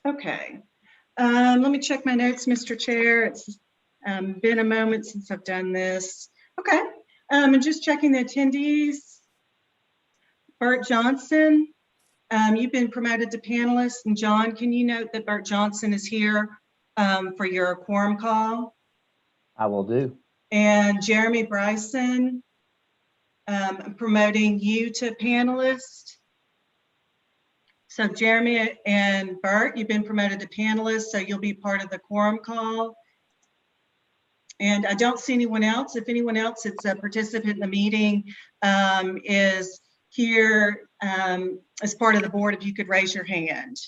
Okay. Let me check my notes, Mr. Chair. It's been a moment since I've done this. Okay. And just checking the attendees. Bert Johnson, you've been promoted to panelist. And John, can you note that Bert Johnson is here for your quorum call? I will do. And Jeremy Bryson, I'm promoting you to panelist. So Jeremy and Bert, you've been promoted to panelists, so you'll be part of the quorum call. And I don't see anyone else. If anyone else that's a participant in the meeting is here as part of the board, if you could raise your hand.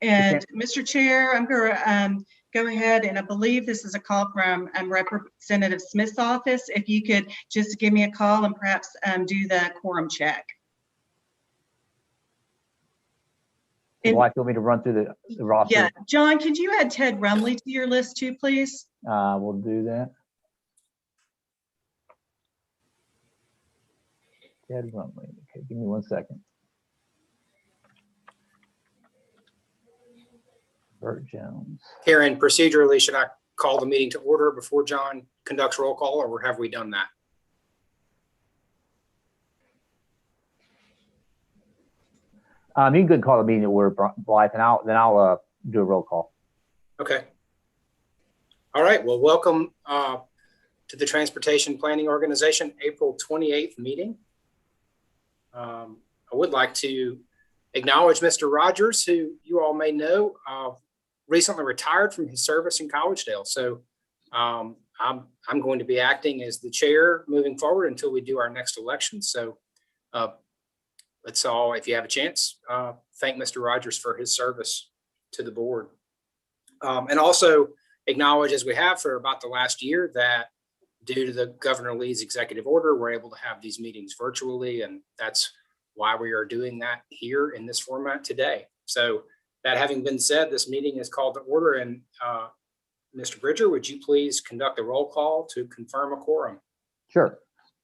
And Mr. Chair, I'm going to go ahead, and I believe this is a call from Representative Smith's office. If you could just give me a call and perhaps do the quorum check. Would you like me to run through the roster? Yeah, John, could you add Ted Rumley to your list too, please? We'll do that. Ted Rumley. Okay, give me 1 second. Bert Jones. Karen, procedurally, should I call the meeting to order before John conducts roll call, or have we done that? You can go and call the meeting to order, Blythe, and I'll do a roll call. Okay. All right. Well, welcome to the Transportation Planning Organization April 28th meeting. I would like to acknowledge Mr. Rogers, who you all may know recently retired from his service in Collegedale. So I'm going to be acting as the chair moving forward until we do our next election. So let's all, if you have a chance, thank Mr. Rogers for his service to the board. And also acknowledge, as we have for about the last year, that due to the Governor Lee's executive order, we're able to have these meetings virtually. And that's why we are doing that here in this format today. So that having been said, this meeting is called to order. And Mr. Bridger, would you please conduct a roll call to confirm a quorum? Sure.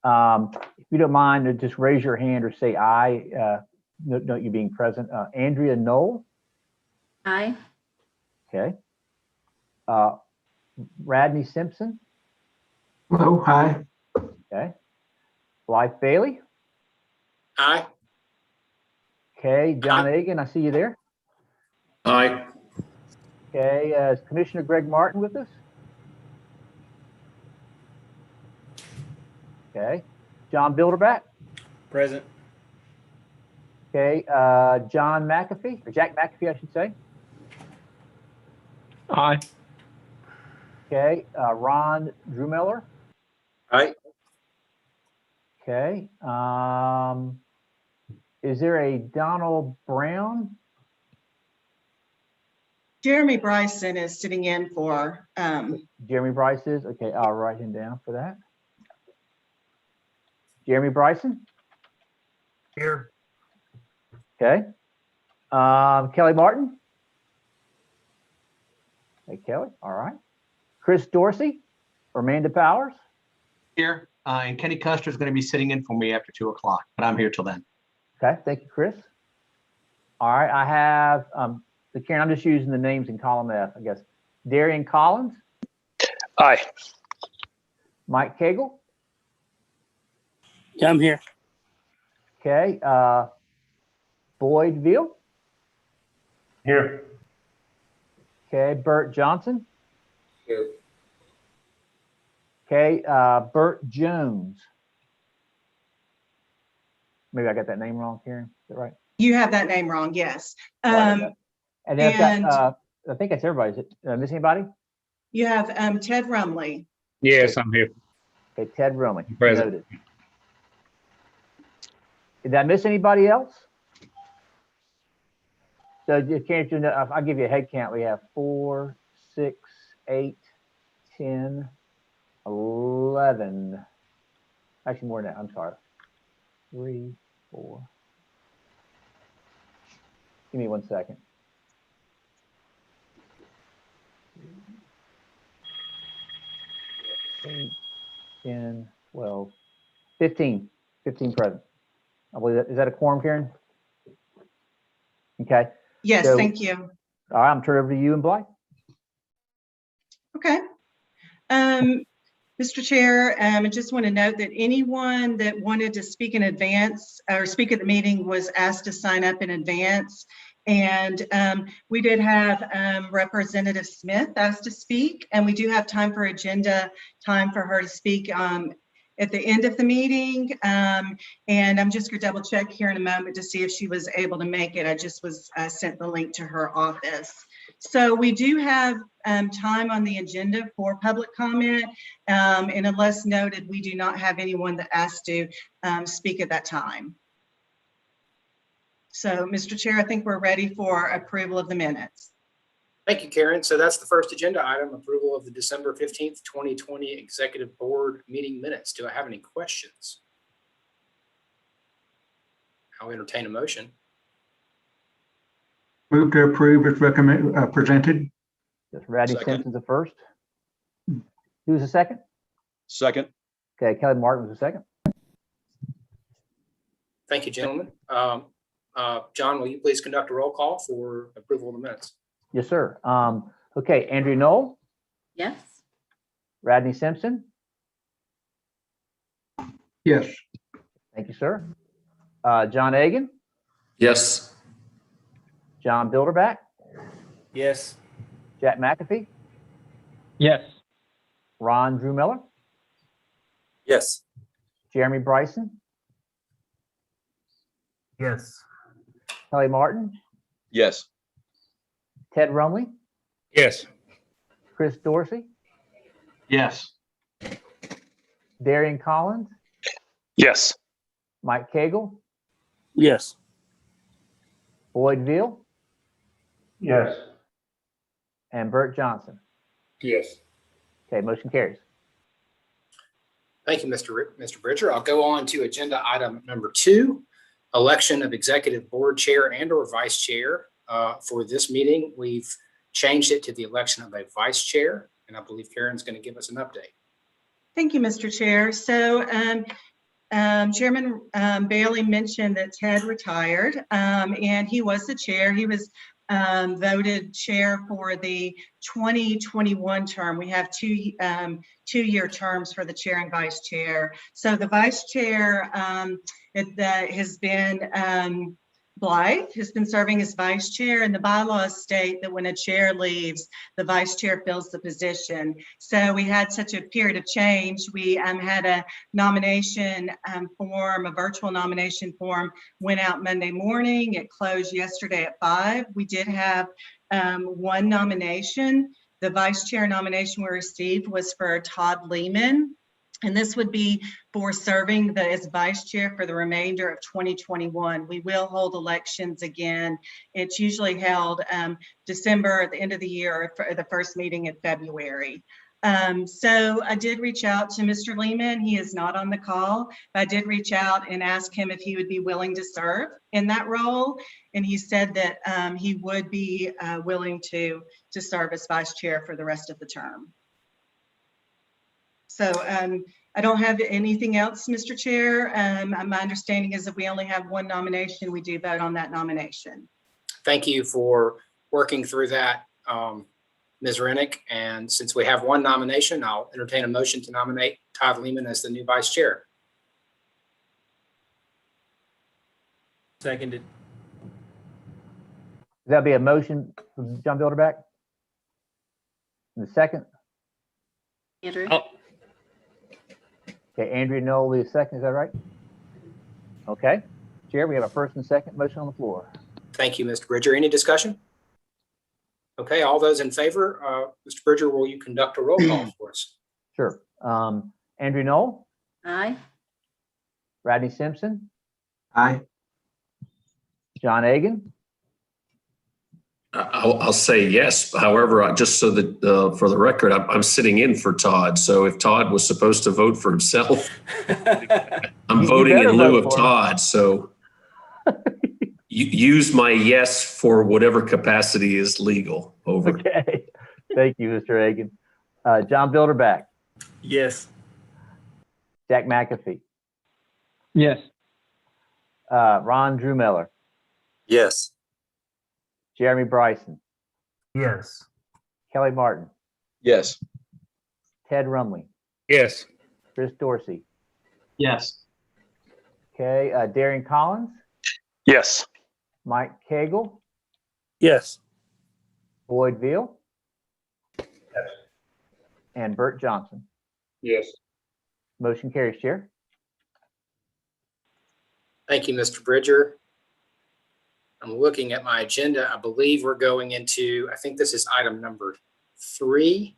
If you don't mind, just raise your hand or say aye. Note you being present. Andrea Knoll. Aye. Okay. Radney Simpson. Hello. Hi. Okay. Blythe Bailey. Aye. Okay. John Egan, I see you there. Aye. Okay. Is Commissioner Greg Martin with us? Okay. John Bilderback. Present. Okay. John McAfee, or Jack McAfee, I should say. Aye. Okay. Ron Drumiller. Aye. Okay. Is there a Donald Brown? Jeremy Bryson is sitting in for. Jeremy Bryce is? Okay, I'll write him down for that. Jeremy Bryson? Here. Okay. Kelly Martin? Hey, Kelly, all right. Chris Dorsey or Amanda Powers? Here, and Kenny Custer is going to be sitting in for me after 2 o'clock, but I'm here till then. Okay, thank you, Chris. All right, I have, so Karen, I'm just using the names in column F, I guess. Darian Collins? Aye. Mike Cagle? Yeah, I'm here. Okay, Boyd Veal? Here. Okay, Bert Johnson? Here. Okay, Bert Jones. Maybe I got that name wrong, Karen. Is that right? You have that name wrong, yes. And then I've got, I think that's everybody. Did I miss anybody? You have Ted Rumley. Yes, I'm here. Okay, Ted Rumley. Present. Noted. Did I miss anybody else? So Karen, I'll give you a head count. We have 4, 6, 8, 10, 11. Actually, more than that. I'm sorry. 3, 4. Give me 1 second. 8, 10, 12, 15. 15 present. I believe that. Is that a quorum, Karen? Okay. Yes, So- thank you. All right, I'm turning over to you and Blythe. Okay. Mr. Chair, I just want to note that anyone that wanted to speak in advance or speak at the meeting was asked to sign up in advance. And we did have Representative Smith asked to speak, and we do have time for agenda time for her to speak at the end of the meeting. And I'm just going to double check here in a moment to see if she was able to make it. I just was sent the link to her office. So we do have time on the agenda for public comment. And unless noted, we do not have anyone that asked to speak at that time. So, Mr. Chair, I think we're ready for approval of the minutes. Thank you, Karen. So that's the first agenda item, approval of the December 15th, 2020 Executive Board meeting minutes. Do I have any questions? I'll entertain a motion. Move to approve as presented. Just Radney Second. Simpson's the first. Who's the second? Second. Okay, Kelly Martin was the second. Thank you, gentlemen. John, will you please conduct a roll call for approval of the minutes? Yes, sir. Okay, Andrew Knoll, Yes. Radney Simpson. Yes. Thank you, sir. John Egan, Yes. John Bilderback, Yes. Jack McAfee, Yes. Ron Drumiller, Yes. Jeremy Bryson, Yes. Kelly Martin, Yes. Ted Rumley, Yes. Chris Dorsey, Yes. Darian Collins, Yes. Mike Cagle, Yes. Boyd Veal, Yes. and Bert Johnson. Yes. Okay, motion carries. Thank you, Mr. Bridger. I'll go on to agenda item number 2, election of executive board chair and or vice chair. For this meeting, we've changed it to the election of a vice chair, and I believe Karen's going to give us an update. Thank you, Mr. Chair. So Chairman Bailey mentioned that Ted retired, and he was the chair. He was voted chair for the 2021 term. We have two-year terms for the chair and vice chair. So the vice chair has been Blythe has been serving as vice chair, and the bylaws state that when a chair leaves, the vice chair fills the position. So we had such a period of change. We had a nomination form, a virtual nomination form went out Monday morning. It closed yesterday at 5. We did have one nomination. The vice chair nomination we received was for Todd Lehman. And this would be for serving as vice chair for the remainder of 2021. We will hold elections again. It's usually held December at the end of the year, or the first meeting in February. So I did reach out to Mr. Lehman. He is not on the call, but I did reach out and ask him if he would be willing to serve in that role. And he said that he would be willing to serve as vice chair for the rest of the term. So I don't have anything else, Mr. Chair. My understanding is that we only have one nomination. We do vote on that nomination. Thank you for working through that, Ms. Rennick. And since we have one nomination, I'll entertain a motion to nominate Todd Lehman as the new vice chair. Seconded. That'll be a motion from John Bilderback. And the second, Andrew? okay, Andrew Knoll, the second, is that right? Okay, Chair, we have a first and second motion on the floor. Thank you, Mr. Bridger. Any discussion? Okay, all those in favor, Mr. Bridger, will you conduct a roll call for us? Sure. Andrew Knoll, Aye. Radney Simpson, Aye. John Egan, I'll say yes. However, just so that for the record, I'm sitting in for Todd. So if Todd was supposed to vote for himself, I'm You voting better in lieu vote of for him. Todd. So use my yes for whatever capacity is legal. Over. okay. Thank you, Mr. Egan. John Bilderback, Yes. Jack McAfee, Yes. Ron Drumiller, Yes. Jeremy Bryson, Yes. Kelly Martin, Yes. Ted Rumley, Yes. Chris Dorsey. Yes. Okay, Darian Collins, Yes. Mike Cagle, Yes. Boyd Veal, and Bert Johnson. Yes. Motion carries, Chair. Thank you, Mr. Bridger. I'm looking at my agenda. I believe we're going into, I think this is item number 3.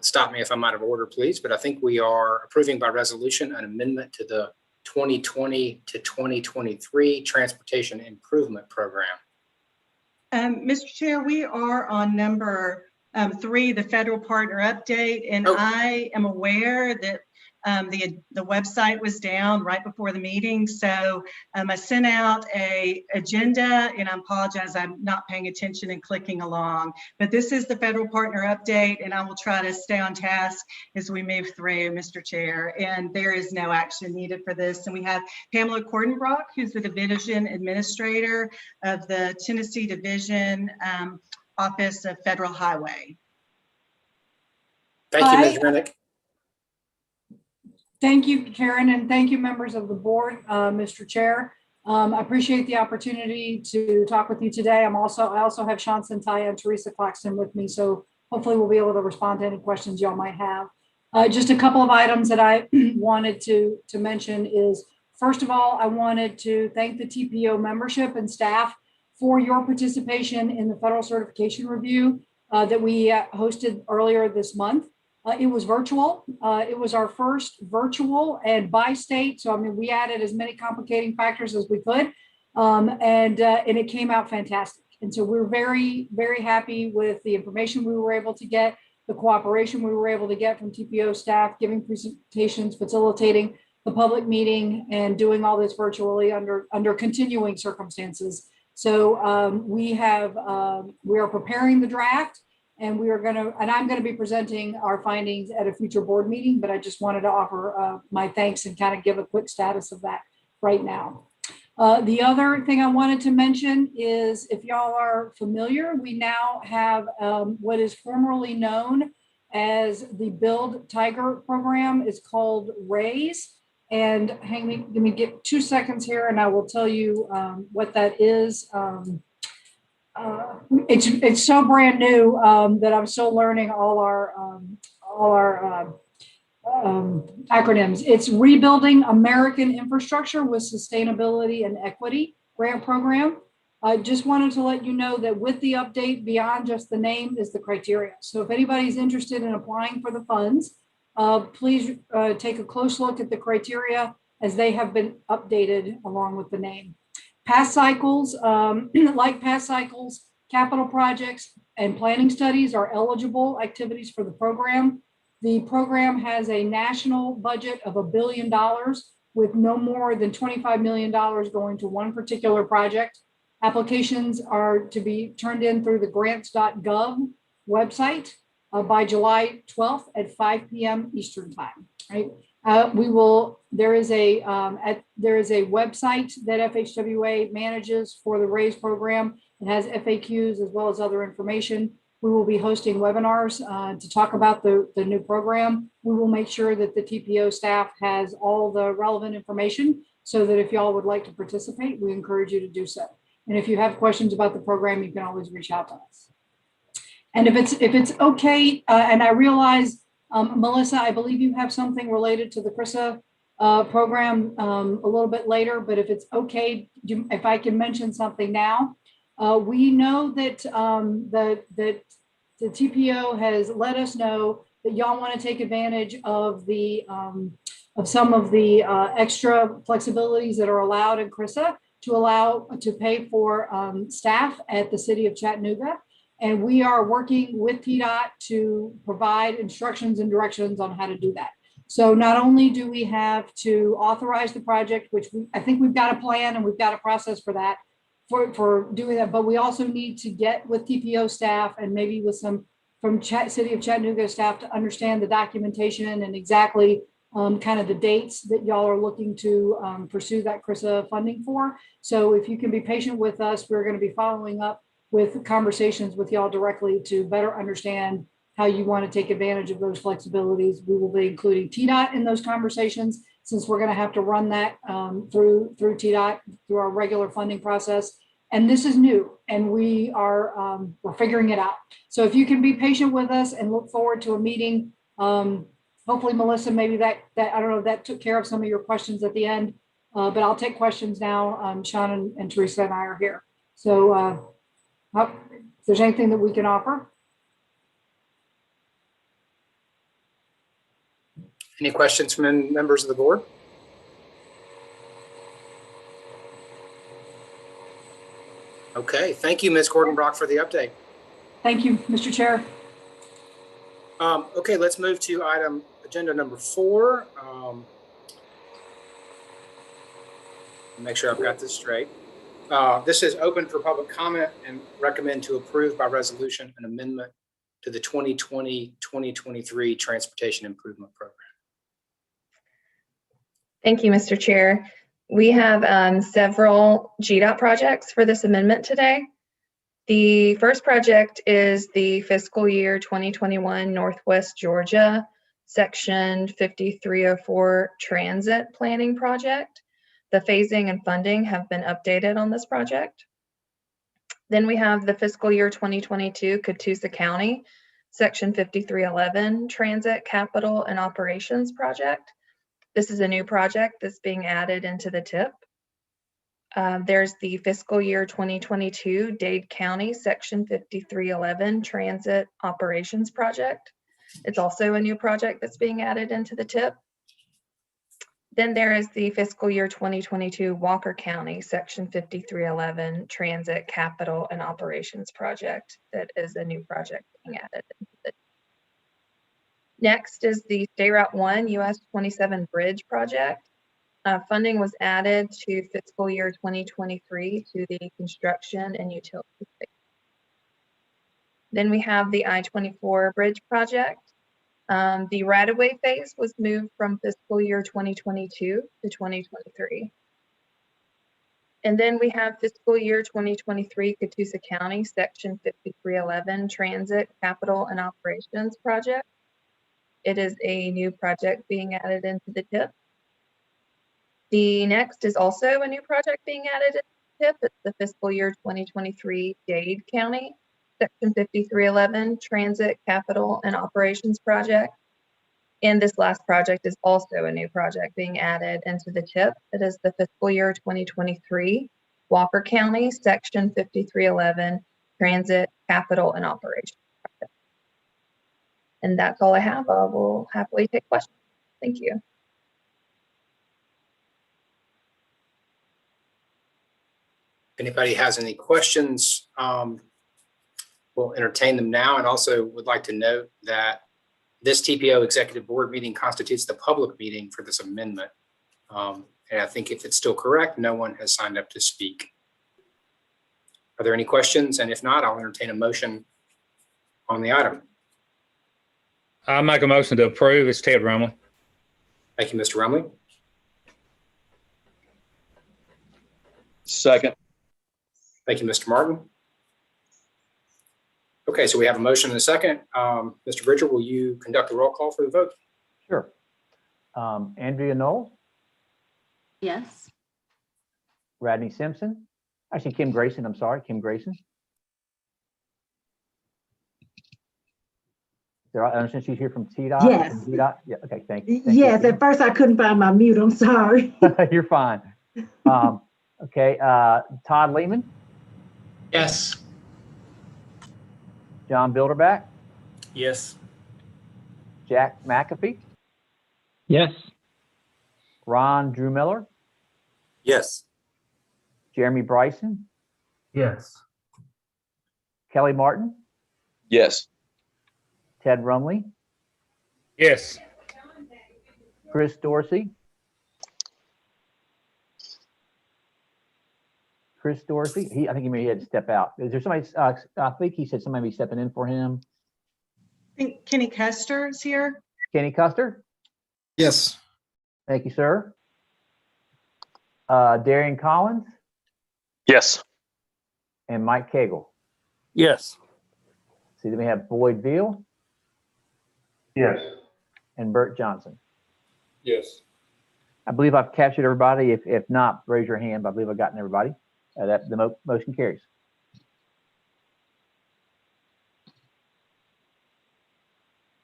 Stop me if I'm out of order, please, but I think we are approving by resolution an amendment to the 2020 to 2023 Transportation Improvement Program. Mr. Chair, we are on number 3, the federal partner update, and Oh. I am aware that the website was down right before the meeting, so I sent out a agenda, and I apologize, I'm not paying attention and clicking along. But this is the federal partner update, and I will try to stay on task as we move through, Mr. Chair. And there is no action needed for this. And we have Pamela Cordenbrock, who's the Division Administrator of the Tennessee Division Office of Federal Highway. Thank you, Ms. Rennick. Thank you, Karen, and thank you, members of the board, Mr. Chair. I appreciate the opportunity to talk with you today. I also have Sean Santaya and Teresa Claxton with me, so hopefully we'll be able to respond to any questions y'all might have. Just a couple of items that I wanted to mention is, first of all, I wanted to thank the TPO membership and staff for your participation in the federal certification review that we hosted earlier this month. It was virtual. It was our first virtual and by state. So, I mean, we added as many complicating factors as we could, and it came out fantastic. And so we're very, very happy with the information we were able to get, the cooperation we were able to get from TPO staff, giving presentations, facilitating the public meeting, and doing all this virtually under continuing circumstances. So we are preparing the draft. And I'm going to be presenting our findings at a future board meeting, but I just wanted to offer my thanks and kind of give a quick status of that right now. The other thing I wanted to mention is, if y'all are familiar, we now have what is formerly known as the Build Tiger program. Is called RAISE. And give me 2 seconds here and I will tell you what that is. It's so brand new that I'm still learning all our acronyms. It's Rebuilding American Infrastructure with Sustainability and Equity grant program. I just wanted to let you know that with the update, beyond just the name is the criteria. So if anybody's interested in applying for the funds, please take a close look at the criteria as they have been updated along with the name. Past cycles, like past cycles, capital projects and planning studies are eligible activities for the program. The program has a national budget of $1 billion with no more than $25 million going to one particular project. Applications are to be turned in through the grants.gov website by July 12th at 5 p.m. Eastern time, right? There is a website that FHWA manages for the RAISE program. It has FAQs as well as other information. We will be hosting webinars to talk about the new program. We will make sure that the TPO staff has all the relevant information so that if y'all would like to participate, we encourage you to do so. And if you have questions about the program, you can always reach out to us. And if it's okay, and I realize, Melissa, I believe you have something related to the CRISA program a little bit later, but if it's okay, if I can mention something now, we know that that the TPO has let us know that y'all want to take advantage of the of some of the extra flexibilities that are allowed in CRISA to pay for staff at the city of Chattanooga. And we are working with TDOT to provide instructions and directions on how to do that. So not only do we have to authorize the project, which I think we've got a plan and we've got a process for that, for doing that, but we also need to get with TPO staff and maybe with some from City of Chattanooga staff to understand the documentation and exactly kind of the dates that y'all are looking to pursue that CRISA funding for. So if you can be patient with us, we're going to be following up with conversations with y'all directly to better understand how you want to take advantage of those flexibilities. We will be including TDOT in those conversations, since we're going to have to run that through TDOT, through our regular funding process. And this is new, and we're figuring it out. So if you can be patient with us and look forward to a meeting, hopefully Melissa, maybe that I don't know if that took care of some of your questions at the end, but I'll take questions now. Sean and Teresa and I are here. So if there's anything that we can offer. Any questions from members of the board? Okay, thank you, Ms. Gordon-Brock, for the update. Thank you, Mr. Chair. Okay, let's move to agenda number 4. Make sure I've got this straight. This is open for public comment and recommend to approve by resolution an amendment to the 2020-2023 Transportation Improvement Program. Thank you, Mr. Chair. We have several GDOT projects for this amendment today. The first project is the fiscal year 2021 Northwest Georgia Section 5304 Transit Planning Project. The phasing and funding have been updated on this project. Then we have the fiscal year 2022 Catoosa County Section 5311 Transit Capital and Operations Project. This is a new project that's being added into the TIP. There's the fiscal year 2022 Dade County Section 5311 Transit Operations Project. It's also a new project that's being added into the TIP. Then there is the fiscal year 2022 Walker County Section 5311 Transit Capital and Operations Project. That is a new project being added into the TIP. Next is the State Route 1 US 27 Bridge Project. Funding was added to fiscal year 2023 to the construction and utility phase. Then we have the I-24 Bridge Project. The right-of-way phase was moved from fiscal year 2022 to 2023. And then we have fiscal year 2023 Catoosa County Section 5311 Transit Capital and Operations Project. It is a new project being added into the TIP. The next is also a new project being added into the TIP. It's the fiscal year 2023 Dade County Section 5311 Transit Capital and Operations Project. And this last project is also a new project being added into the TIP. It is the fiscal year 2023 Walker County Section 5311 Transit Capital and Operations Project. And that's all I have. I will happily take questions. Thank you. If anybody has any questions, we'll entertain them now, and also would like to note that this TPO Executive Board meeting constitutes the public meeting for this amendment. And I think if it's still correct, no one has signed up to speak. Are there any questions? And if not, I'll entertain a motion on the item. I'll make a motion to approve. It's Ted Rumley. Thank you, Mr. Rumley. Second. Thank you, Mr. Martin. Okay, so we have a motion and a second. Mr. Bridger, will you conduct a roll call for the vote? Sure. Andrea Knowles, Yes. Radney Simpson, actually Kim Grayson, I'm sorry, Kim Grayson. I understand she's here from TDOT? Yes. From TDOT? Yeah, okay, thank you. Thank Yes, you. at first I couldn't find my mute, I'm sorry. You're fine. Okay, Todd Lehman, Yes. John Bilderback, Yes. Jack McAfee, Yes. Ron Drew Miller, Yes. Jeremy Bryson, Yes. Kelly Martin, Yes. Ted Rumley, Yes. Chris Dorsey, I think he had to step out. Is there somebody, I think he said somebody be stepping in for him. I think Kenny Custer is here. Kenny Custer? Yes. Thank you, sir. Darian Collins Yes. and Mike Cagle. Yes. See, then we have Boyd Veal Yes. and Bert Johnson. Yes. I believe I've captured everybody. If not, raise your hand, but I believe I've gotten everybody. The motion carries.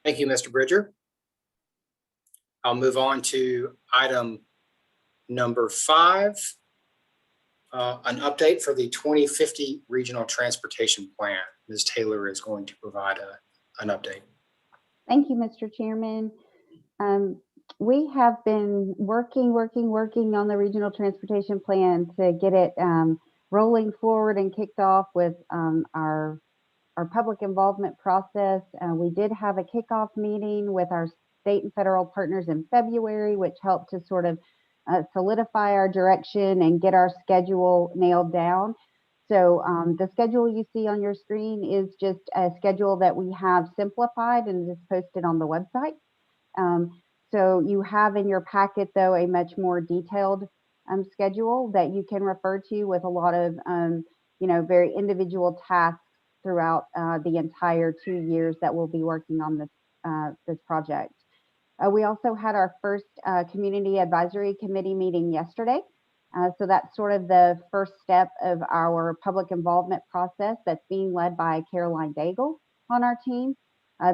Thank you, Mr. Bridger. I'll move on to item number 5, an update for the 2050 Regional Transportation Plan. Ms. Taylor is going to provide an update. Thank you, Mr. Chairman. We have been working on the Regional Transportation Plan to get it rolling forward and kicked off with our public involvement process. We did have a kickoff meeting with our state and federal partners in February, which helped to sort of solidify our direction and get our schedule nailed down. So the schedule you see on your screen is just a schedule that we have simplified and is posted on the website. So you have in your packet, though, a much more detailed schedule that you can refer to with a lot of, very individual tasks throughout the entire 2 years that we'll be working on this project. We also had our first Community Advisory Committee meeting yesterday. So that's sort of the first step of our public involvement process that's being led by Caroline Daigle on our team.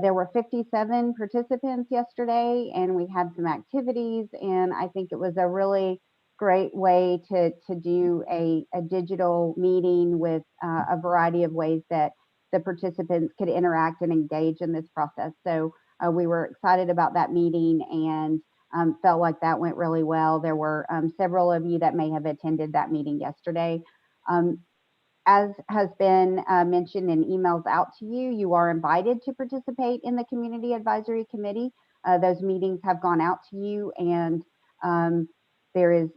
There were 57 participants yesterday, and we had some activities, and I think it was a really great way to do a digital meeting with a variety of ways that the participants could interact and engage in this process. So we were excited about that meeting and felt like that went really well. There were several of you that may have attended that meeting yesterday. As has been mentioned in emails out to you, you are invited to participate in the Community Advisory Committee. Those meetings have gone out to you, and there is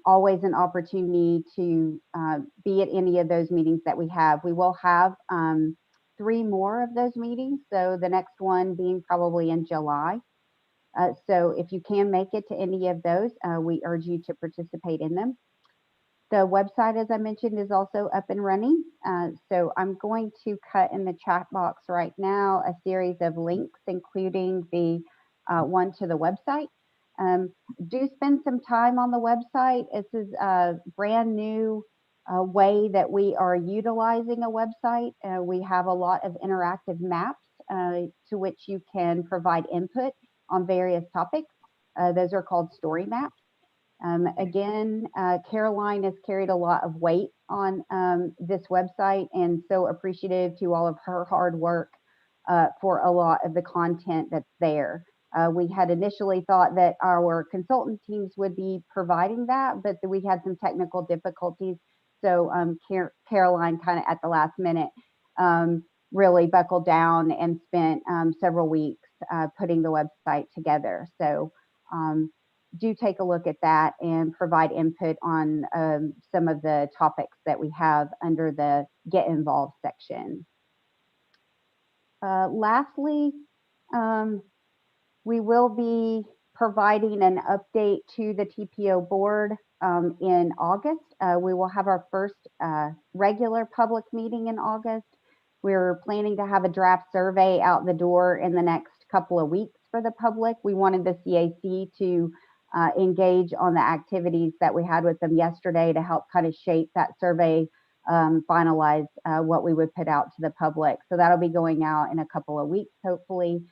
always an opportunity to be at any of those meetings that we have. We will have 3 more of those meetings, so the next one being probably in July. So if you can make it to any of those, we urge you to participate in them. The website, as I mentioned, is also up and running. So I'm going to cut in the chat box right now a series of links, including the one to the website. Do spend some time on the website. This is a brand new way that we are utilizing a website. We have a lot of interactive maps to which you can provide input on various topics. Those are called story maps. Again, Caroline has carried a lot of weight on this website, and so appreciative to all of her hard work for a lot of the content that's there. We had initially thought that our consultant teams would be providing that, but we had some technical difficulties. So Caroline kind of at the last minute really buckled down and spent several weeks putting the website together. So do take a look at that and provide input on some of the topics that we have under the Get Involved section. Lastly, we will be providing an update to the TPO board in August. We will have our first regular public meeting in August. We're planning to have a draft survey out the door in the next couple of weeks for the public. We wanted the CAC to engage on the activities that we had with them yesterday to help kind of shape that survey, finalize what we would put out to the public. So that'll be going out in a couple of weeks, hopefully.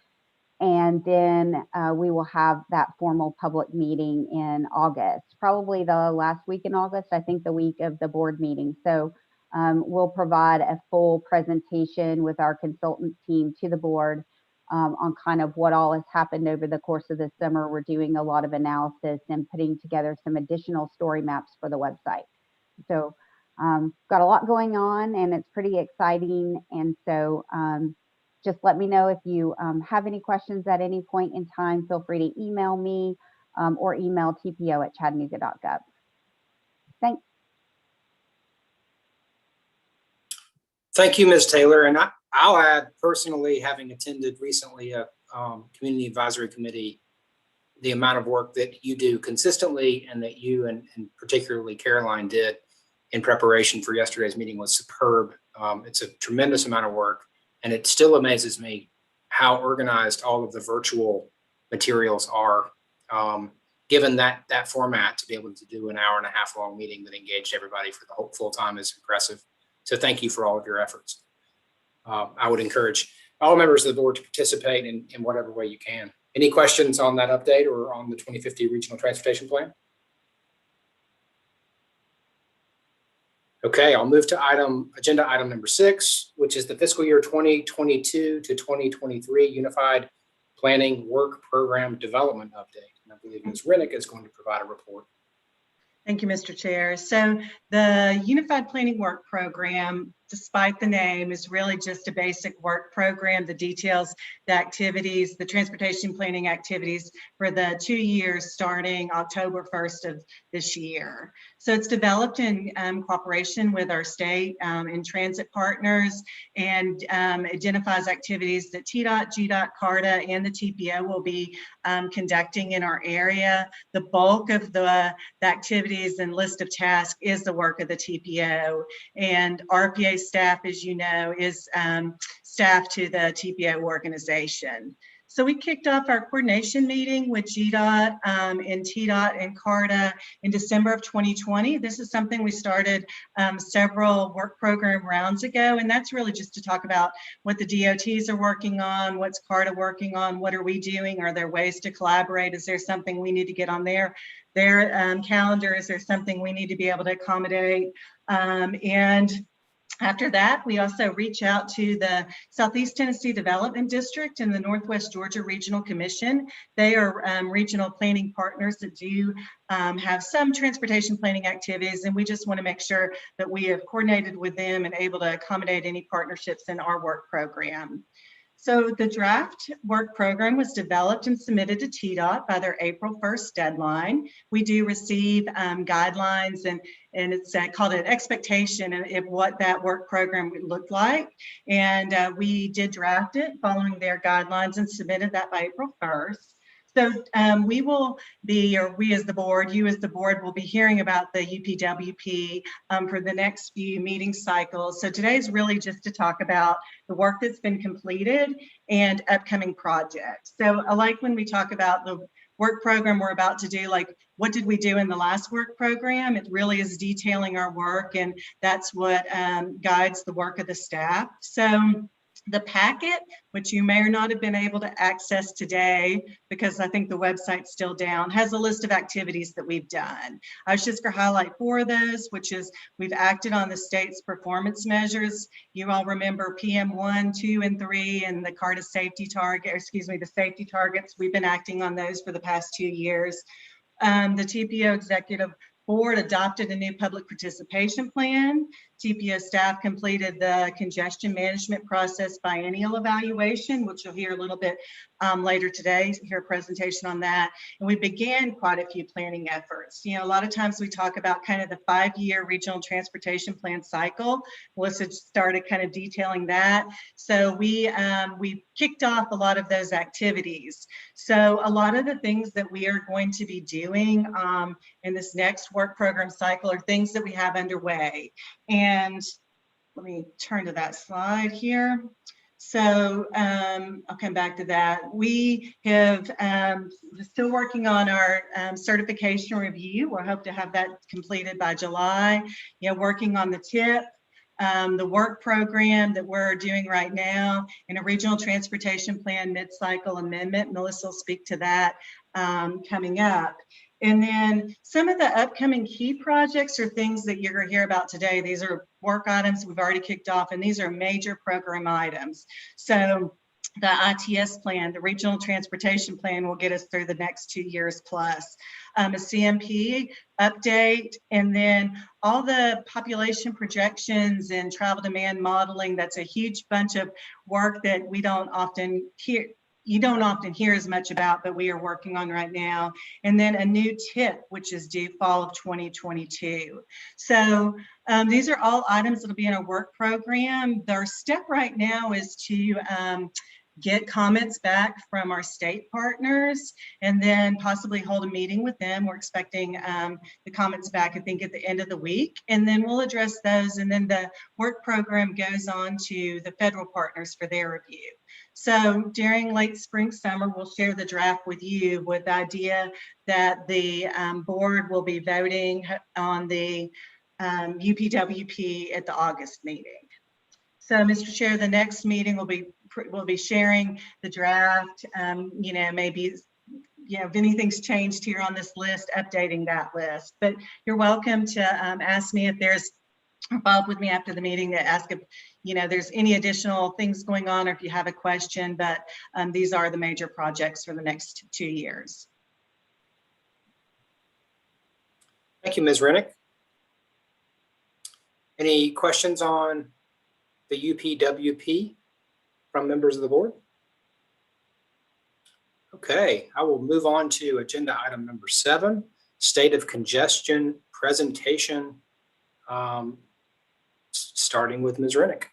And then we will have that formal public meeting in August, probably the last week in August, I think the week of the board meeting. So we'll provide a full presentation with our consultant team to the board on kind of what all has happened over the course of the summer. We're doing a lot of analysis and putting together some additional story maps for the website. So got a lot going on, and it's pretty exciting. And so just let me know if you have any questions at any point in time. Feel free to email me or email tpo@chattanooga.gov. Thanks. Thank you, Ms. Taylor. And I'll add, personally, having attended recently a Community Advisory Committee, the amount of work that you do consistently and that you and particularly Caroline did in preparation for yesterday's meeting was superb. It's a tremendous amount of work, and it still amazes me how organized all of the virtual materials are, given that format. To be able to do an hour-and-a-half long meeting that engaged everybody for the whole full time is impressive. So thank you for all of your efforts. I would encourage all members of the board to participate in whatever way you can. Any questions on that update or on the 2050 Regional Transportation Plan? Okay, I'll move to agenda item number 6, which is the fiscal year 2022 to 2023 Unified Planning Work Program Development Update. And I believe Ms. Rennick is going to provide a report. Thank you, Mr. Chair. So the Unified Planning Work Program, despite the name, is really just a basic work program that details the activities, the transportation planning activities for the 2 years starting October 1st of this year. So it's developed in cooperation with our state and transit partners, and identifies activities that TDOT, GDOT, CARTA, and the TPO will be conducting in our area. The bulk of the activities and list of tasks is the work of the TPO, and RPA staff, as you know, is staff to the TPO organization. So we kicked off our coordination meeting with GDOT and TDOT and CARTA in December of 2020. This is something we started several work program rounds ago, and that's really just to talk about what the DOTs are working on, what's CARTA working on, what are we doing, are there ways to collaborate, is there something we need to get on their calendar, is there something we need to be able to accommodate, and after that, we also reach out to the Southeast Tennessee Development District and the Northwest Georgia Regional Commission. They are regional planning partners that do have some transportation planning activities, and we just want to make sure that we have coordinated with them and able to accommodate any partnerships in our work program. So the draft work program was developed and submitted to TDOT by their April 1st deadline. We do receive guidelines, and it's called an expectation of what that work program would look like. And we did draft it following their guidelines and submitted that by April 1st. So we will be, or we as the board, you as the board will be hearing about the UPWP for the next few meeting cycles. So today is really just to talk about the work that's been completed and upcoming projects. So I like when we talk about the work program we're about to do, like what did we do in the last work program? It really is detailing our work, and that's what guides the work of the staff. So the packet, which you may or not have been able to access today because I think the website's still down, has a list of activities that we've done. I was just going to highlight 4 of those, which is we've acted on the state's performance measures. You all remember PM 1, 2, and 3, and the CARTA safety target, the safety targets. We've been acting on those for the past 2 years. The TPO Executive Board adopted a new public participation plan. TPO staff completed the congestion management process biennial evaluation, which you'll hear a little bit later today, hear a presentation on that. And we began quite a few planning efforts. You know, a lot of times we talk about kind of the 5-year regional transportation plan cycle. Melissa started kind of detailing that. So we kicked off a lot of those activities. So a lot of the things that we are going to be doing in this next work program cycle are things that we have underway. And let me turn to that slide here. So I'll come back to that. We have still working on our certification review. We hope to have that completed by July. You know, working on the TIP, the work program that we're doing right now, and a regional transportation plan mid-cycle amendment. Melissa will speak to that coming up. And then some of the upcoming key projects are things that you're going to hear about today. These are work items we've already kicked off, and these are major program items. So the ITS plan, the regional transportation plan, will get us through the next 2 years plus. A CMP update, and then all the population projections and travel demand modeling. That's a huge bunch of work that we don't often hear. You don't often hear as much about, but we are working on right now. And then a new TIP, which is due fall of 2022. So these are all items that will be in our work program. Our step right now is to get comments back from our state partners and then possibly hold a meeting with them. We're expecting the comments back, I think, at the end of the week, and then we'll address those. And then the work program goes on to the federal partners for their review. So during late spring, summer, we'll share the draft with you with the idea that the board will be voting on the UPWP at the August meeting. So, Mr. Chair, the next meeting we'll be sharing the draft. You know, maybe, you know, if anything's changed here on this list, updating that list. But you're welcome to ask me if there's, or follow up with me after the meeting to ask if, you know, there's any additional things going on or if you have a question. But these are the major projects for the next 2 years. Thank you, Ms. Rennick. Any questions on the UPWP from members of the board? Okay, I will move on to agenda item number 7, State of Congestion presentation, starting with Ms. Rennick.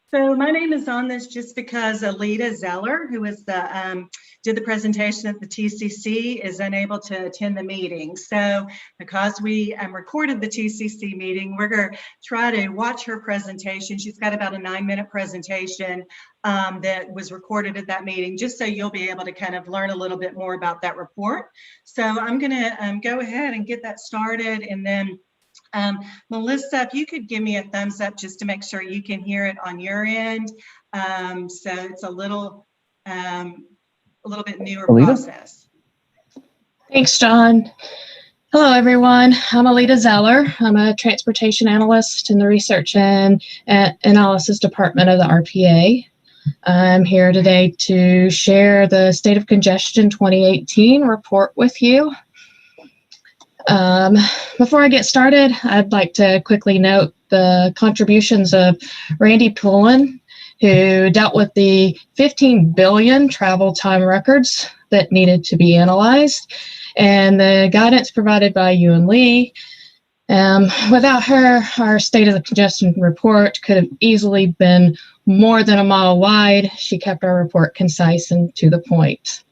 So my name is on this just because Alita Zeller, who is the did the presentation at the TCC, is unable to attend the meeting. So because we recorded the TCC meeting, we're going to try to watch her presentation. She's got about a 9-minute presentation that was recorded at that meeting, just so you'll be able to kind of learn a little bit more about that report. So I'm going to go ahead and get that started, and then Melissa, if you could give me a thumbs up just to make sure you can hear it on your end. So it's a little bit newer process. Thanks, John. Hello, everyone. I'm Alita Zeller. I'm a transportation analyst in the Research and Analysis Department of the RPA. I'm here today to share the State of Congestion 2018 report with you. Before I get started, I'd like to quickly note the contributions of Randy Pullen, who dealt with the 15 billion travel time records that needed to be analyzed, and the guidance provided by Yuan Lee. Without her, our State of the Congestion report could have easily been more than a mile wide. She kept our report concise and to the point.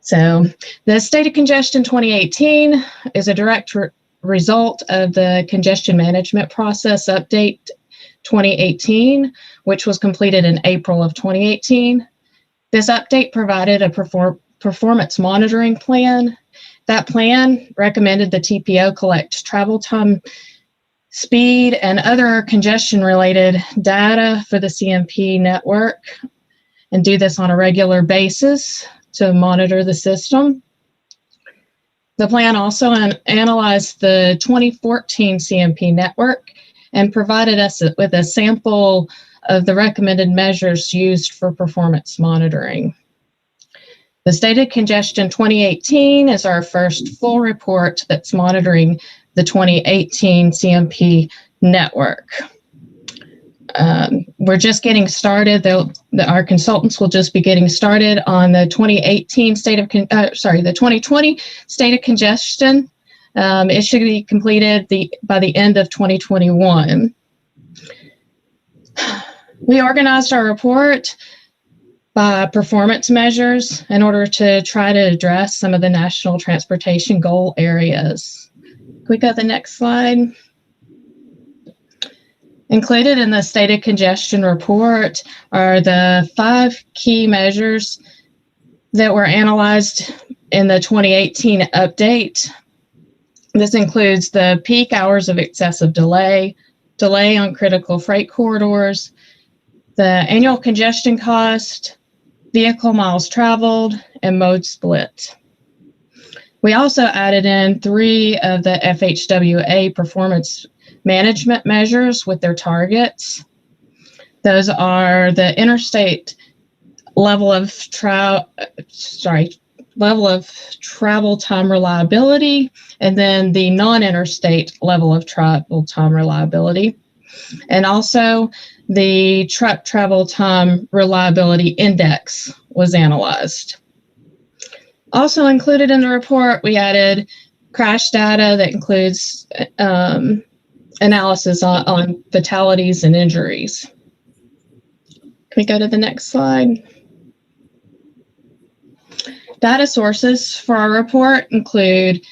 So the State of Congestion 2018 is a direct result of the Congestion Management Process Update 2018, which was completed in April of 2018. This update provided a performance monitoring plan. That plan recommended the TPO collect travel time, speed, and other congestion-related data for the CMP network, and do this on a regular basis to monitor the system. The plan also analyzed the 2014 CMP network and provided us with a sample of the recommended measures used for performance monitoring. The State of Congestion 2018 is our first full report that's monitoring the 2018 CMP network. We're just getting started. Our consultants will just be getting started on the 2018 the 2020 State of Congestion. It should be completed by the end of 2021. We organized our report by performance measures in order to try to address some of the national transportation goal areas. Can we go to the next slide? Included in the State of Congestion report are the 5 key measures that were analyzed in the 2018 update. This includes the peak hours of excessive delay on critical freight corridors, the annual congestion cost, vehicle miles traveled, and mode split. We also added in 3 of the FHWA performance management measures with their targets. Those are the interstate level of travel time reliability, and then the non-interstate level of travel time reliability. And also the truck travel time reliability index was analyzed. Also included in the report, we added crash data that includes analysis on fatalities and injuries. we go to the next slide? Data sources for our report include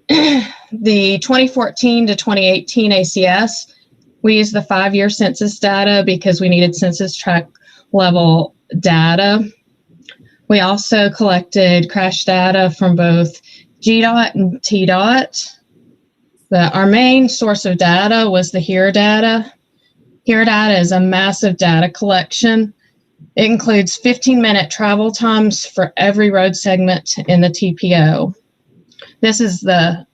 the 2014 to 2018 ACS. We used the 5-year census data because we needed census tract level data. We also collected crash data from both GDOT and TDOT. Our main source of data was the HERE data. HERE data is a massive data collection. It includes 15-minute travel times for every road segment in the TPO. This is the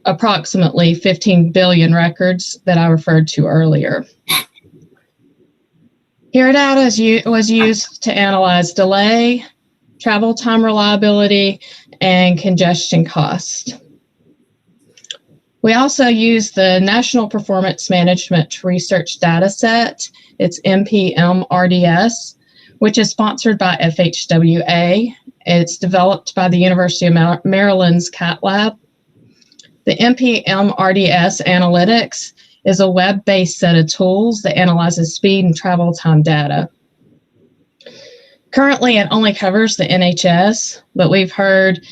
approximately 15 billion records that I referred to earlier. HERE data was used to analyze delay, travel time reliability, and congestion cost. We also use the National Performance Management Research Dataset. It's NPM-RDS, which is sponsored by FHWA. It's developed by the University of Maryland's CAT Lab. The NPM-RDS Analytics is a web-based set of tools that analyzes speed and travel time data. Currently, it only covers the NHS, but we've heard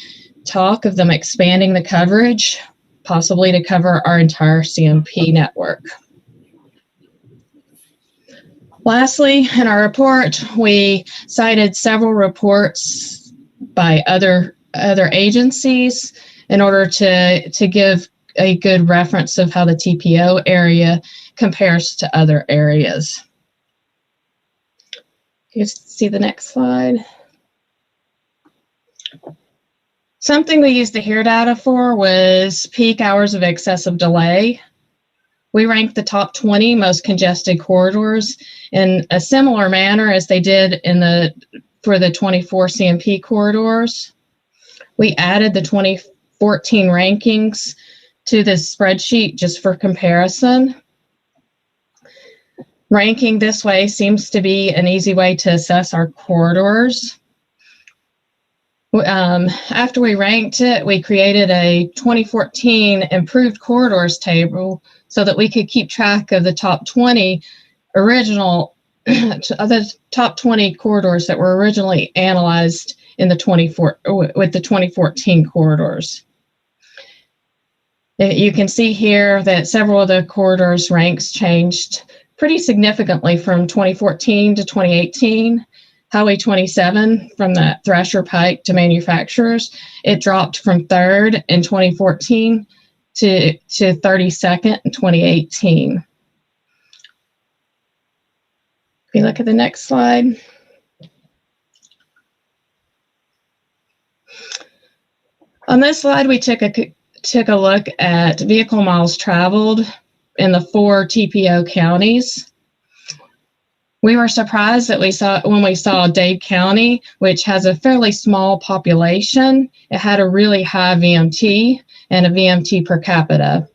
talk of them expanding the coverage, possibly to cover our entire CMP network. Lastly, in our report, we cited several reports by other agencies in order to give a good reference of how the TPO area compares to other areas. You see the next slide. Something we used the HERE data for was peak hours of excessive delay. We ranked the top 20 most congested corridors in a similar manner as they did for the 24 CMP corridors. We added the 2014 rankings to this spreadsheet just for comparison. Ranking this way seems to be an easy way to assess our corridors. After we ranked it, we created a 2014 improved corridors table so that we could keep track of the top 20 the top 20 corridors that were originally analyzed in the 2014 corridors. You can see here that several of the corridors ranks changed pretty significantly from 2014 to 2018. Highway 27 from the Thrasher Pike to manufacturers, it dropped from 3rd in 2014 to 32nd in 2018. If you look at the next slide. On this slide, we took a look at vehicle miles traveled in the 4 TPO counties. We were surprised that when we saw Dade County, which has a fairly small population, it had a really high VMT and a VMT per capita.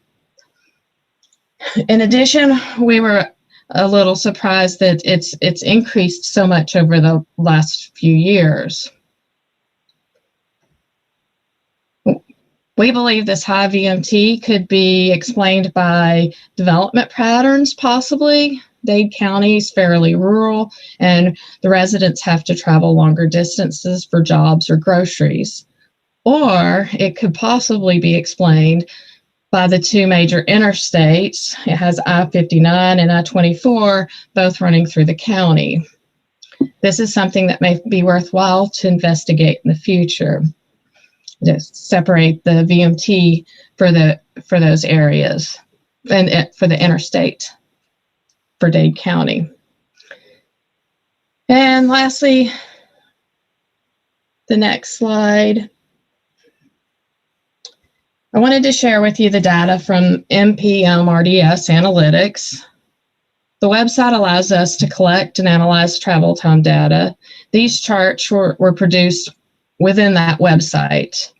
In addition, we were a little surprised that it's increased so much over the last few years. We believe this high VMT could be explained by development patterns, possibly. Dade County is fairly rural, and the residents have to travel longer distances for jobs or groceries. Or it could possibly be explained by the 2 major interstates. It has I-59 and I-24, both running through the county. This is something that may be worthwhile to investigate in the future, to separate the VMT for those areas and for the interstate for Dade County. And lastly, the next slide. I wanted to share with you the data from NPM-RDS Analytics. The website allows us to collect and analyze travel time data. These charts were produced within that website.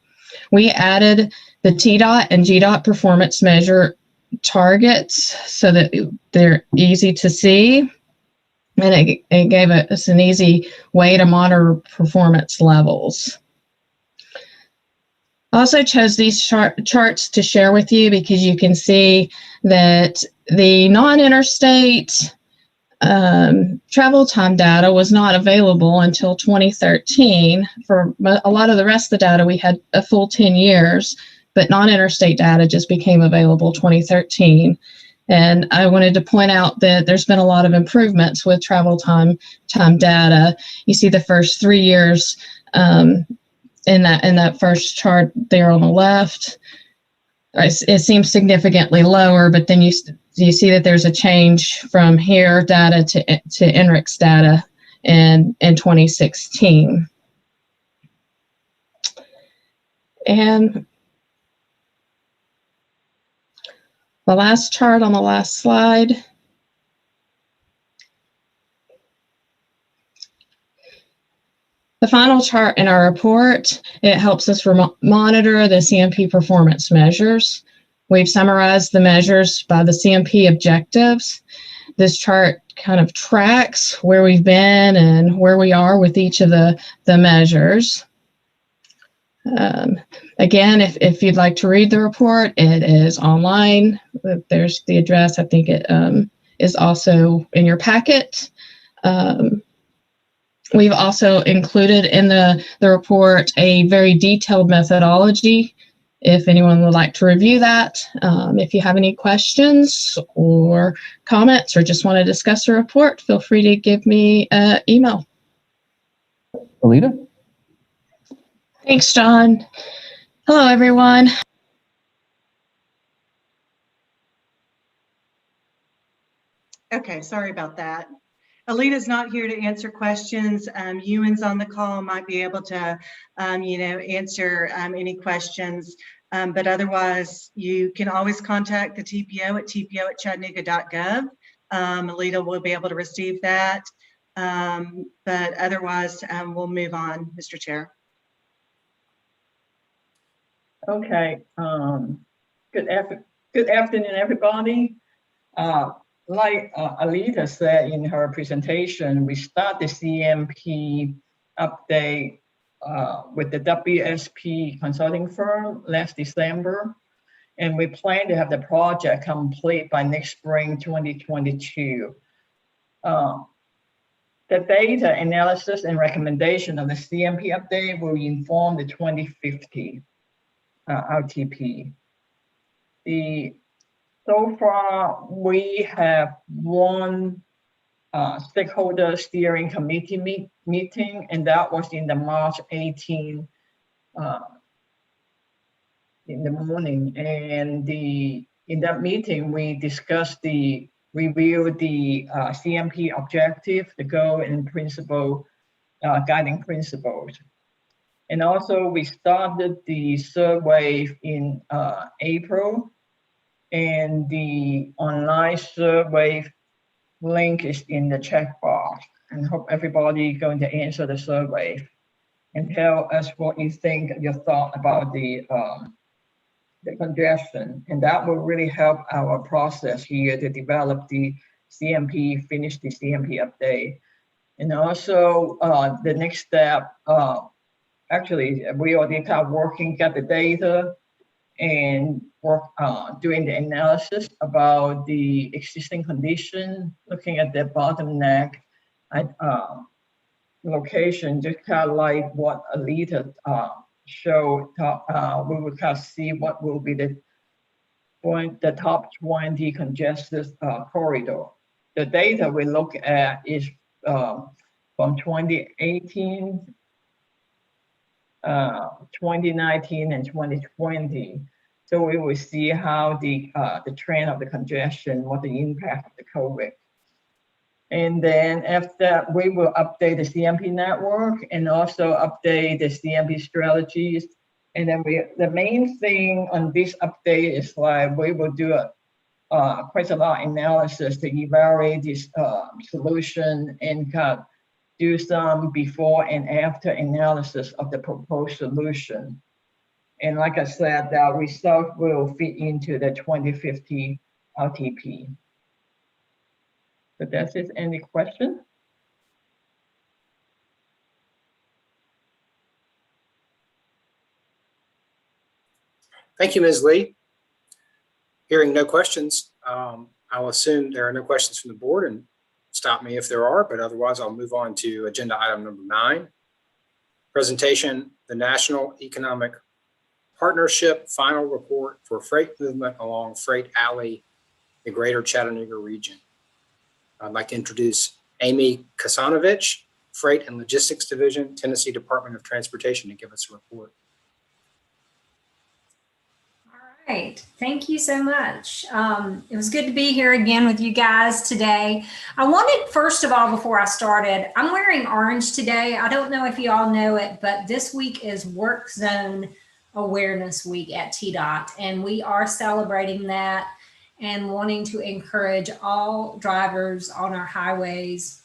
We added the TDOT and GDOT performance measure targets so that they're easy to see, and it gave us an easy way to monitor performance levels. I also chose these charts to share with you because you can see that the non-interstate travel time data was not available until 2013. For a lot of the rest of the data, we had a full 10 years, but non-interstate data just became available 2013. And I wanted to point out that there's been a lot of improvements with travel time data. You see the first 3 years in that first chart there on the left. It seems significantly lower, but then you see that there's a change from HARE data to NRICS data in 2016. And the last chart on the last slide. The final chart in our report, it helps us monitor the CMP performance measures. We've summarized the measures by the CMP objectives. This chart kind of tracks where we've been and where we are with each of the measures. Again, if you'd like to read the report, it is online. There's the address. I think it is also in your packet. We've also included in the report a very detailed methodology if anyone would like to review that. If you have any questions or comments or just want to discuss the report, feel free to give me an email. Alita? Thanks, John. Hello, everyone. Okay, sorry about that. Alita's not here to answer questions. Ewan's on the call, might be able to, answer any questions. But otherwise, you can always contact the TPO at tpo@chattanooga.gov. Alita will be able to receive that. But otherwise, we'll move on, Mr. Chair. Okay. Good afternoon, everybody. Like Alita said in her presentation, we start the CMP update with the WSP consulting firm last December, and we plan to have the project complete by next spring 2022. The data analysis and recommendation of the CMP update will inform the 2050 RTP. So far, we have one stakeholder steering committee meeting, and that was in the March 18 in the morning. And in that meeting, we discussed reviewed the CMP objective, the goal and principle, guiding principles. And also we started the survey in April, and the online survey link is in the chat box. And hope everybody going to answer the survey and tell us what you think, your thought about the congestion. And that will really help our process here to develop the CMP, finish the CMP update. And also the next step, actually, we already start working, get the data, and work doing the analysis about the existing condition, looking at the bottleneck location, just kind of like what Alita showed. We will kind of see what will be the top 20 congested corridor. The data we look at is from 2018, 2019, and 2020. So we will see how the trend of the congestion, what the impact of the COVID. And then after that, we will update the CMP network and also update the CMP strategies. And then the main thing on this update is like we will do quite a lot of analysis to evaluate this solution and do some before and after analysis of the proposed solution. And like I said, that result will fit into the 2050 RTP. So that's it. Any question? Thank you, Ms. Lee. Hearing no questions, I'll assume there are no questions from the board, and stop me if there are, but otherwise I'll move on to agenda item number 9. Presentation, the National Economic Partnership Final Report for Freight Movement along Freight Alley, the Greater Chattanooga region. I'd like to introduce Amy Kasanovich, Freight and Logistics Division, Tennessee Department of Transportation, to give us a report. All right, thank you so much. It was good to be here again with you guys today. I wanted, first of all, before I started, I'm wearing orange today. I don't know if you all know it, but this week is Work Zone Awareness Week at TDOT, and we are celebrating that and wanting to encourage all drivers on our highways.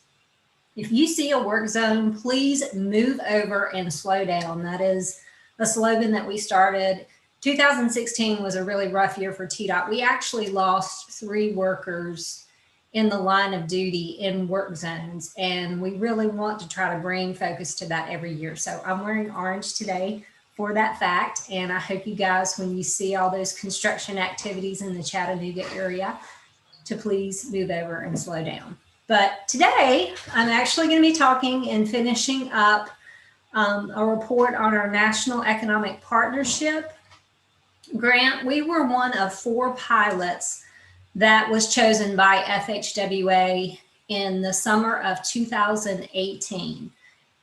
If you see a work zone, please move over and slow down. That is a slogan that we started. 2016 was a really rough year for TDOT. We actually lost 3 workers in the line of duty in work zones, and we really want to try to bring focus to that every year. So I'm wearing orange today for that fact, and I hope you guys, when you see all those construction activities in the Chattanooga area, to please move over and slow down. But today, I'm actually going to be talking and finishing up a report on our National Economic Partnership grant. We were one of 4 pilots that was chosen by FHWA in the summer of 2018.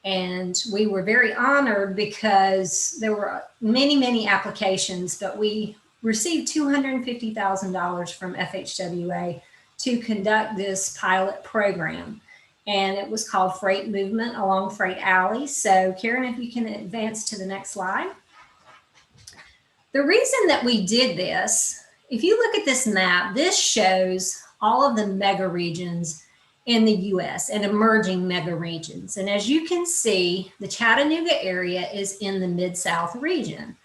And we were very honored because there were many, many applications, but we received $250,000 from FHWA to conduct this pilot program. And it was called Freight Movement Along Freight Alley. So Karen, if you can advance to the next slide. The reason that we did this, if you look at this map, this shows all of the mega regions in the US and emerging mega regions. And as you can see, the Chattanooga area is in the Mid-South region.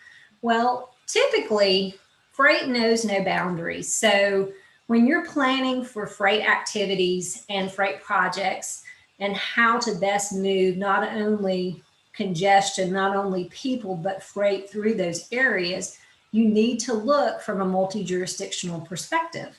Well, typically, freight knows no boundaries. So when you're planning for freight activities and freight projects and how to best move not only congestion, not only people, but freight through those areas, you need to look from a multi-jurisdictional perspective.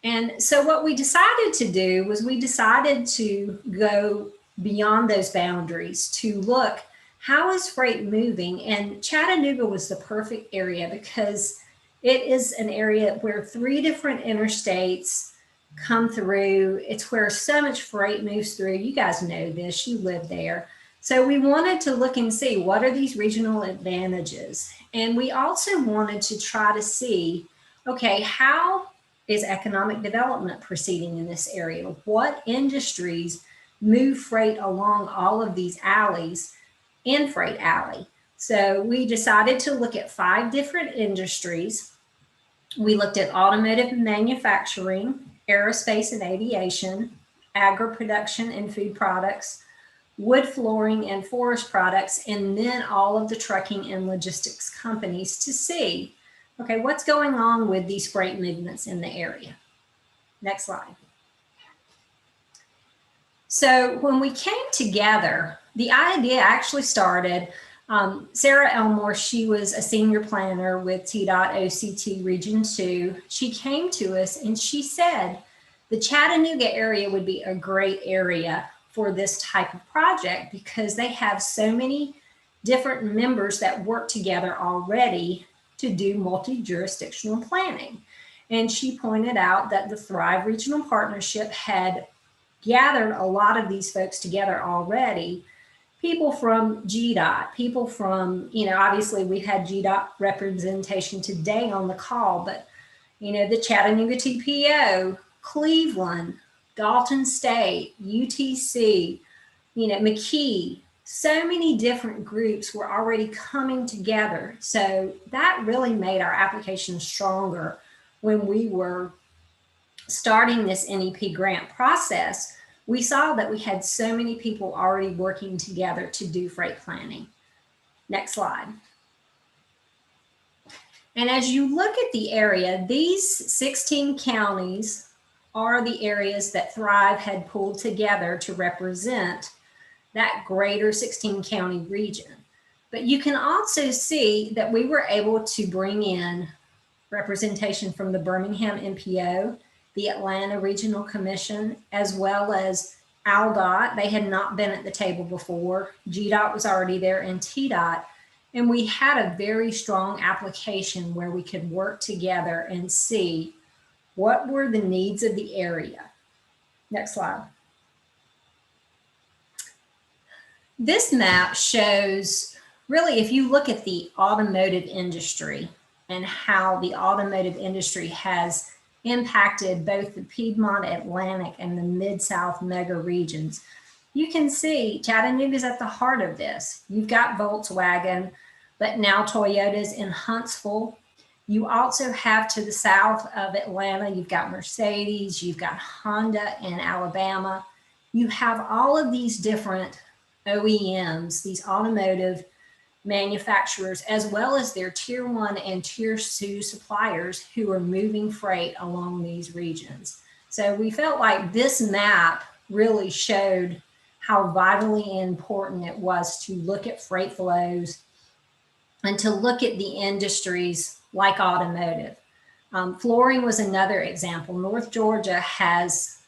And so what we decided to do was we decided to go beyond those boundaries to look, how is freight moving? And Chattanooga was the perfect area because it is an area where 3 different interstates come through. It's where so much freight moves through. You guys know this, you live there. So we wanted to look and see, what are these regional advantages? And we also wanted to try to see, okay, how is economic development proceeding in this area? What industries move freight along all of these alleys in Freight Alley? So we decided to look at 5 different industries. We looked at automotive manufacturing, aerospace and aviation, agri-production and food products, wood flooring and forest products, and then all of the trucking and logistics companies to see, okay, what's going on with these freight movements in the area? Next slide. So when we came together, the idea actually started, Sarah Elmore, she was a senior planner with TDOT OCT Region 2. She came to us and she said, the Chattanooga area would be a great area for this type of project because they have so many different members that work together already to do multi-jurisdictional planning. And she pointed out that the Thrive Regional Partnership had gathered a lot of these folks together already. People from GDOT, people from, obviously we had GDOT representation today on the call, but, the Chattanooga TPO, Cleveland, Dalton State, UTC, McKee, so many different groups were already coming together. So that really made our application stronger when we were starting this NEP grant process. We saw that we had so many people already working together to do freight planning. Next slide. And as you look at the area, these 16 counties are the areas that Thrive had pulled together to represent that greater 16 county region. But you can also see that we were able to bring in representation from the Birmingham MPO the Atlanta Regional Commission, as well as ALDOT. They had not been at the table before. GDOT was already there, and TDOT. And we had a very strong application where we could work together and see what were the needs of the area. Next slide. This map shows, really, if you look at the automotive industry and how the automotive industry has impacted both the Piedmont, Atlantic, and the Mid-South mega regions, you can see Chattanooga is at the heart of this. You've got Volkswagen, but now Toyota's in Huntsville. You also have to the south of Atlanta, you've got Mercedes, you've got Honda in Alabama. You have all of these different OEMs, these automotive manufacturers, as well as their tier 1 and tier 2 suppliers who are moving freight along these regions. So we felt like this map really showed how vitally important it was to look at freight flows and to look at the industries like automotive. Flooring was another example. North Georgia has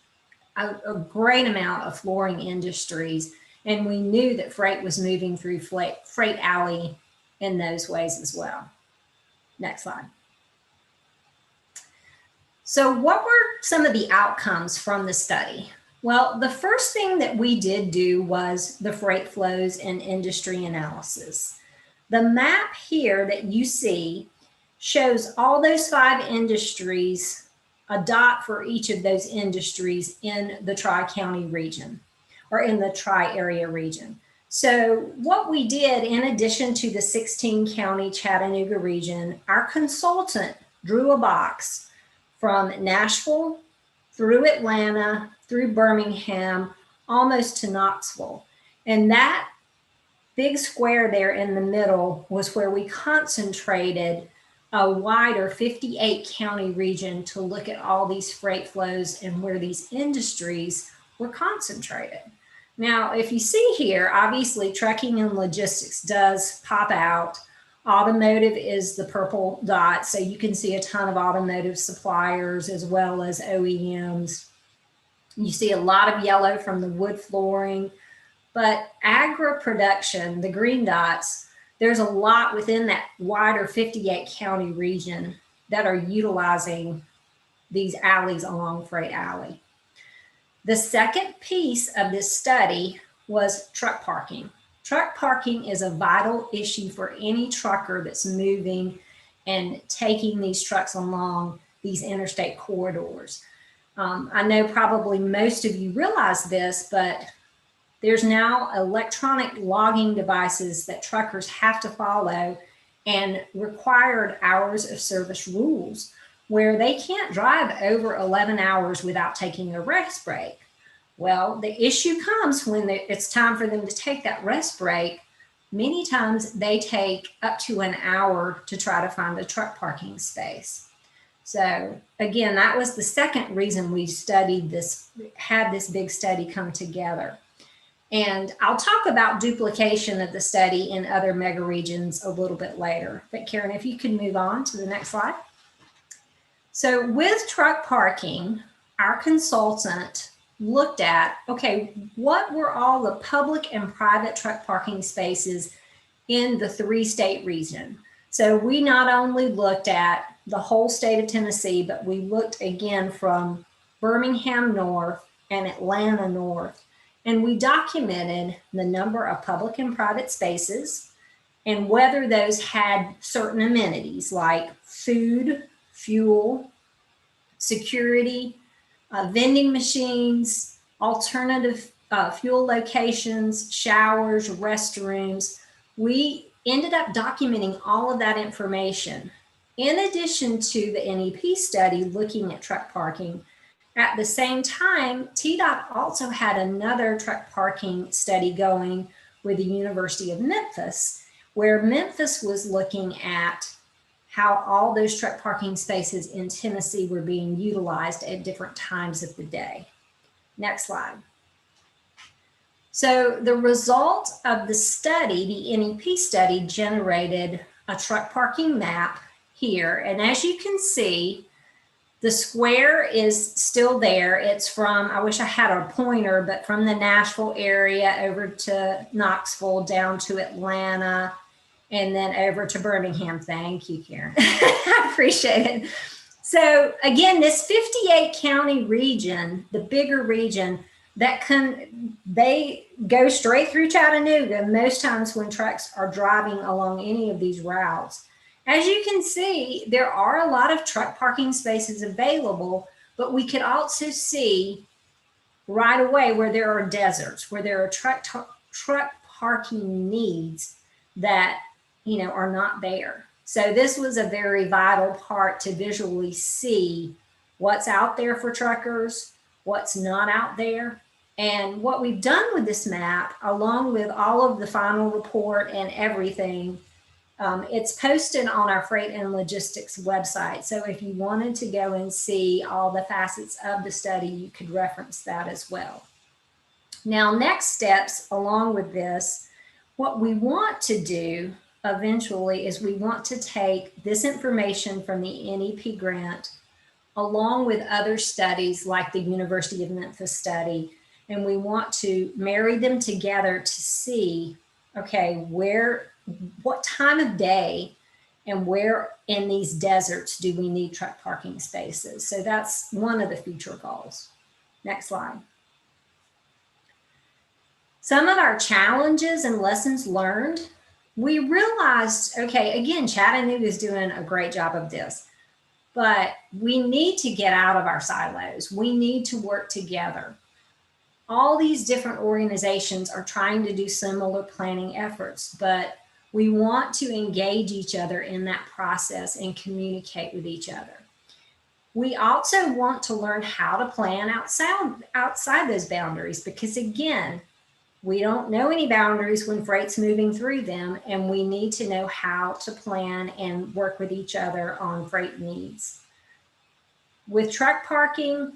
a great amount of flooring industries, and we knew that freight was moving through Freight Alley in those ways as well. Next slide. So what were some of the outcomes from the study? Well, the first thing that we did do was the freight flows and industry analysis. The map here that you see shows all those 5 industries, a dot for each of those industries in the Tri-County region, or in the Tri-Area region. So what we did, in addition to the 16-county Chattanooga region, our consultant drew a box from Nashville through Atlanta, through Birmingham, almost to Knoxville. And that big square there in the middle was where we concentrated a wider 58-county region to look at all these freight flows and where these industries were concentrated. Now, if you see here, obviously trucking and logistics does pop out. Automotive is the purple dot, so you can see a ton of automotive suppliers as well as OEMs. You see a lot of yellow from the wood flooring, but agri-production, the green dots, there's a lot within that wider 58-county region that are utilizing these alleys along Freight Alley. The second piece of this study was truck parking. Truck parking is a vital issue for any trucker that's moving and taking these trucks along these interstate corridors. I know probably most of you realize this, but there's now electronic logging devices that truckers have to follow and required hours of service rules where they can't drive over 11 hours without taking a rest break. Well, the issue comes when it's time for them to take that rest break. Many times they take up to an hour to try to find a truck parking space. So again, that was the second reason we studied this, had this big study come together. And I'll talk about duplication of the study in other mega regions a little bit later. But Karen, if you could move on to the next slide. So with truck parking, our consultant looked at, okay, what were all the public and private truck parking spaces in the 3-state region? So we not only looked at the whole state of Tennessee, but we looked again from Birmingham north and Atlanta north. And we documented the number of public and private spaces and whether those had certain amenities like food, fuel, security, vending machines, alternative fuel locations, showers, restrooms. We ended up documenting all of that information. In addition to the NEP study looking at truck parking, at the same time, TDOT also had another truck parking study going with the University of Memphis, where Memphis was looking at how all those truck parking spaces in Tennessee were being utilized at different times of the day. Next slide. So the result of the study, the NEP study, generated a truck parking map here. And as you can see, The square is still there. It's from, I wish I had a pointer, but from the Nashville area over to Knoxville, down to Atlanta, and then over to Birmingham. Thank you, Karen. I appreciate it. So again, this 58 county region, the bigger region, they go straight through Chattanooga most times when trucks are driving along any of these routes. As you can see, there are a lot of truck parking spaces available, but we could also see right away where there are deserts, where there are truck parking needs that, are not there. So this was a very vital part to visually see what's out there for truckers, what's not out there. And what we've done with this map, along with all of the final report and everything, it's posted on our Freight and Logistics website. So if you wanted to go and see all the facets of the study, you could reference that as well. Now, next steps along with this, what we want to do eventually is we want to take this information from the NEP grant along with other studies like the University of Memphis study, and we want to marry them together to see, okay, what time of day and where in these deserts do we need truck parking spaces? So that's one of the future goals. Next slide. Some of our challenges and lessons learned, we realized, okay, again, Chattanooga is doing a great job of this, but we need to get out of our silos. We need to work together. All these different organizations are trying to do similar planning efforts, but we want to engage each other in that process and communicate with each other. We also want to learn how to plan outside those boundaries, because again, we don't know any boundaries when freight's moving through them, and we need to know how to plan and work with each other on freight needs. With truck parking,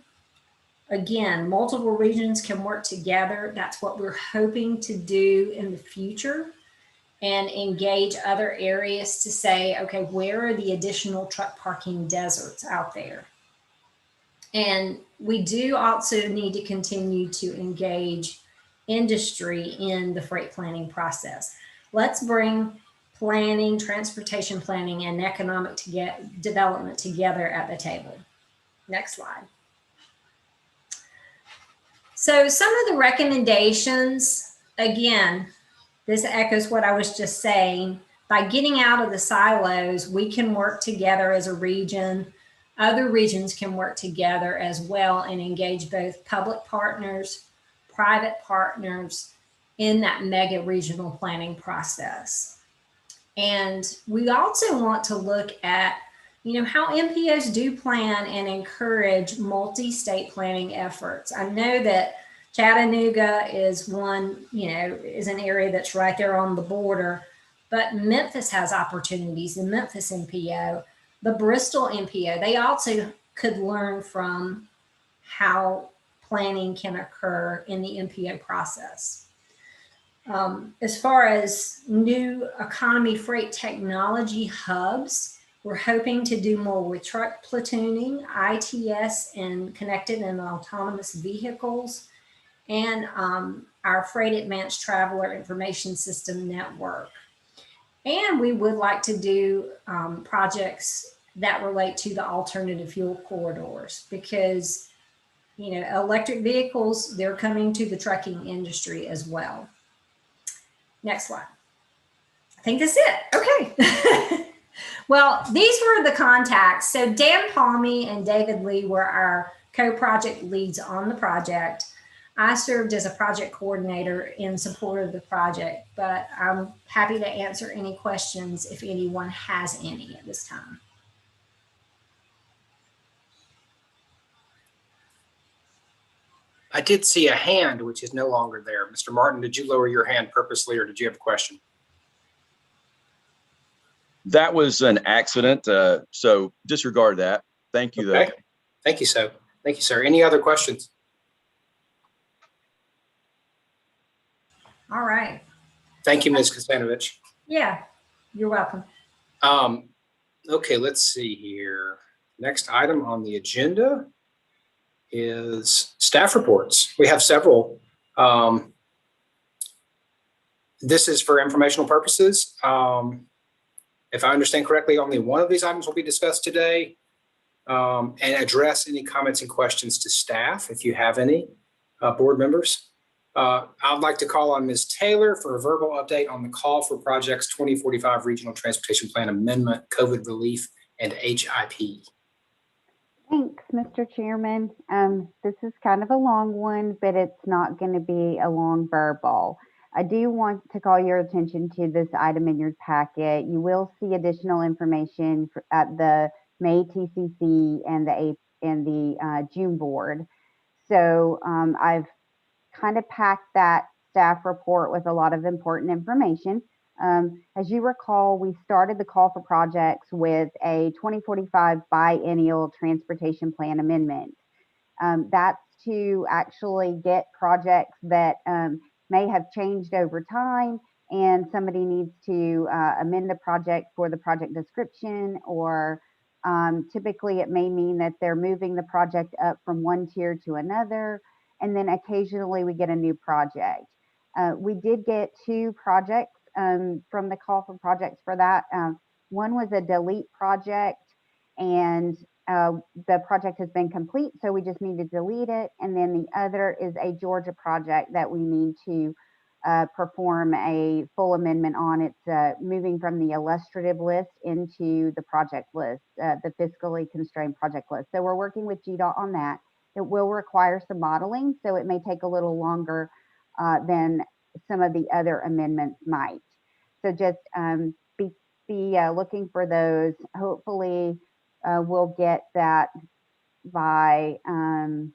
again, multiple regions can work together. That's what we're hoping to do in the future, and engage other areas to say, okay, where are the additional truck parking deserts out there? And we do also need to continue to engage industry in the freight planning process. Let's bring planning, transportation planning, and economic development together at the table. Next slide. So some of the recommendations, again, this echoes what I was just saying. By getting out of the silos, we can work together as a region. Other regions can work together as well and engage both public partners, private partners in that mega regional planning process. And we also want to look at, how MPOs do plan and encourage multi-state planning efforts. I know that Chattanooga is one, is an area that's right there on the border, but Memphis has opportunities, the Memphis MPO, the Bristol MPO. They also could learn from how planning can occur in the MPO process. As far as new economy freight technology hubs, we're hoping to do more with truck platooning, ITS, and connected and autonomous vehicles, and our Freight Advanced Traveler Information System network. And we would like to do projects that relate to the alternative fuel corridors, because electric vehicles, they're coming to the trucking industry as well. Next slide. I think that's it. Okay. Well, these were the contacts. So Dan Palmy and David Lee were our co-project leads on the project. I served as a project coordinator in support of the project, but I'm happy to answer any questions if anyone has any at this time. I did see a hand, which is no longer there. Mr. Martin, did you lower your hand purposely, or did you have a question? That was an accident, so disregard that. Thank you, Okay. though. Thank you, sir. Thank you, sir. Any other questions? All right. Thank you, Ms. Kasanovich. Yeah, you're welcome. Okay, let's see here. Next item on the agenda is staff reports. We have several. This is for informational purposes. If I understand correctly, only one of these items will be discussed today, and address any comments and questions to staff if you have any, board members. I'd like to call on Ms. Taylor for a verbal update on the call for projects 2045 Regional Transportation Plan Amendment, COVID Relief, and HIP. Thanks, Mr. Chairman. This is kind of a long one, but it's not going to be a long verbal. I do want to call your attention to this item in your packet. You will see additional information at the May TCC and the June board. So I've kind of packed that staff report with a lot of important information. As you recall, we started the call for projects with a 2045 biennial transportation plan amendment. That's to actually get projects that may have changed over time, and somebody needs to amend the project for the project description, or typically it may mean that they're moving the project up from one tier to another, and then occasionally we get a new project. We did get 2 projects from the call for projects for that. One was a delete project, and the project has been complete, so we just need to delete it. And then the other is a Georgia project that we need to perform a full amendment on. It's moving from the illustrative list into the project list, the fiscally constrained project list. So we're working with GDOT on that. It will require some modeling, so it may take a little longer than some of the other amendments might. So just be looking for those. Hopefully we'll get that by, I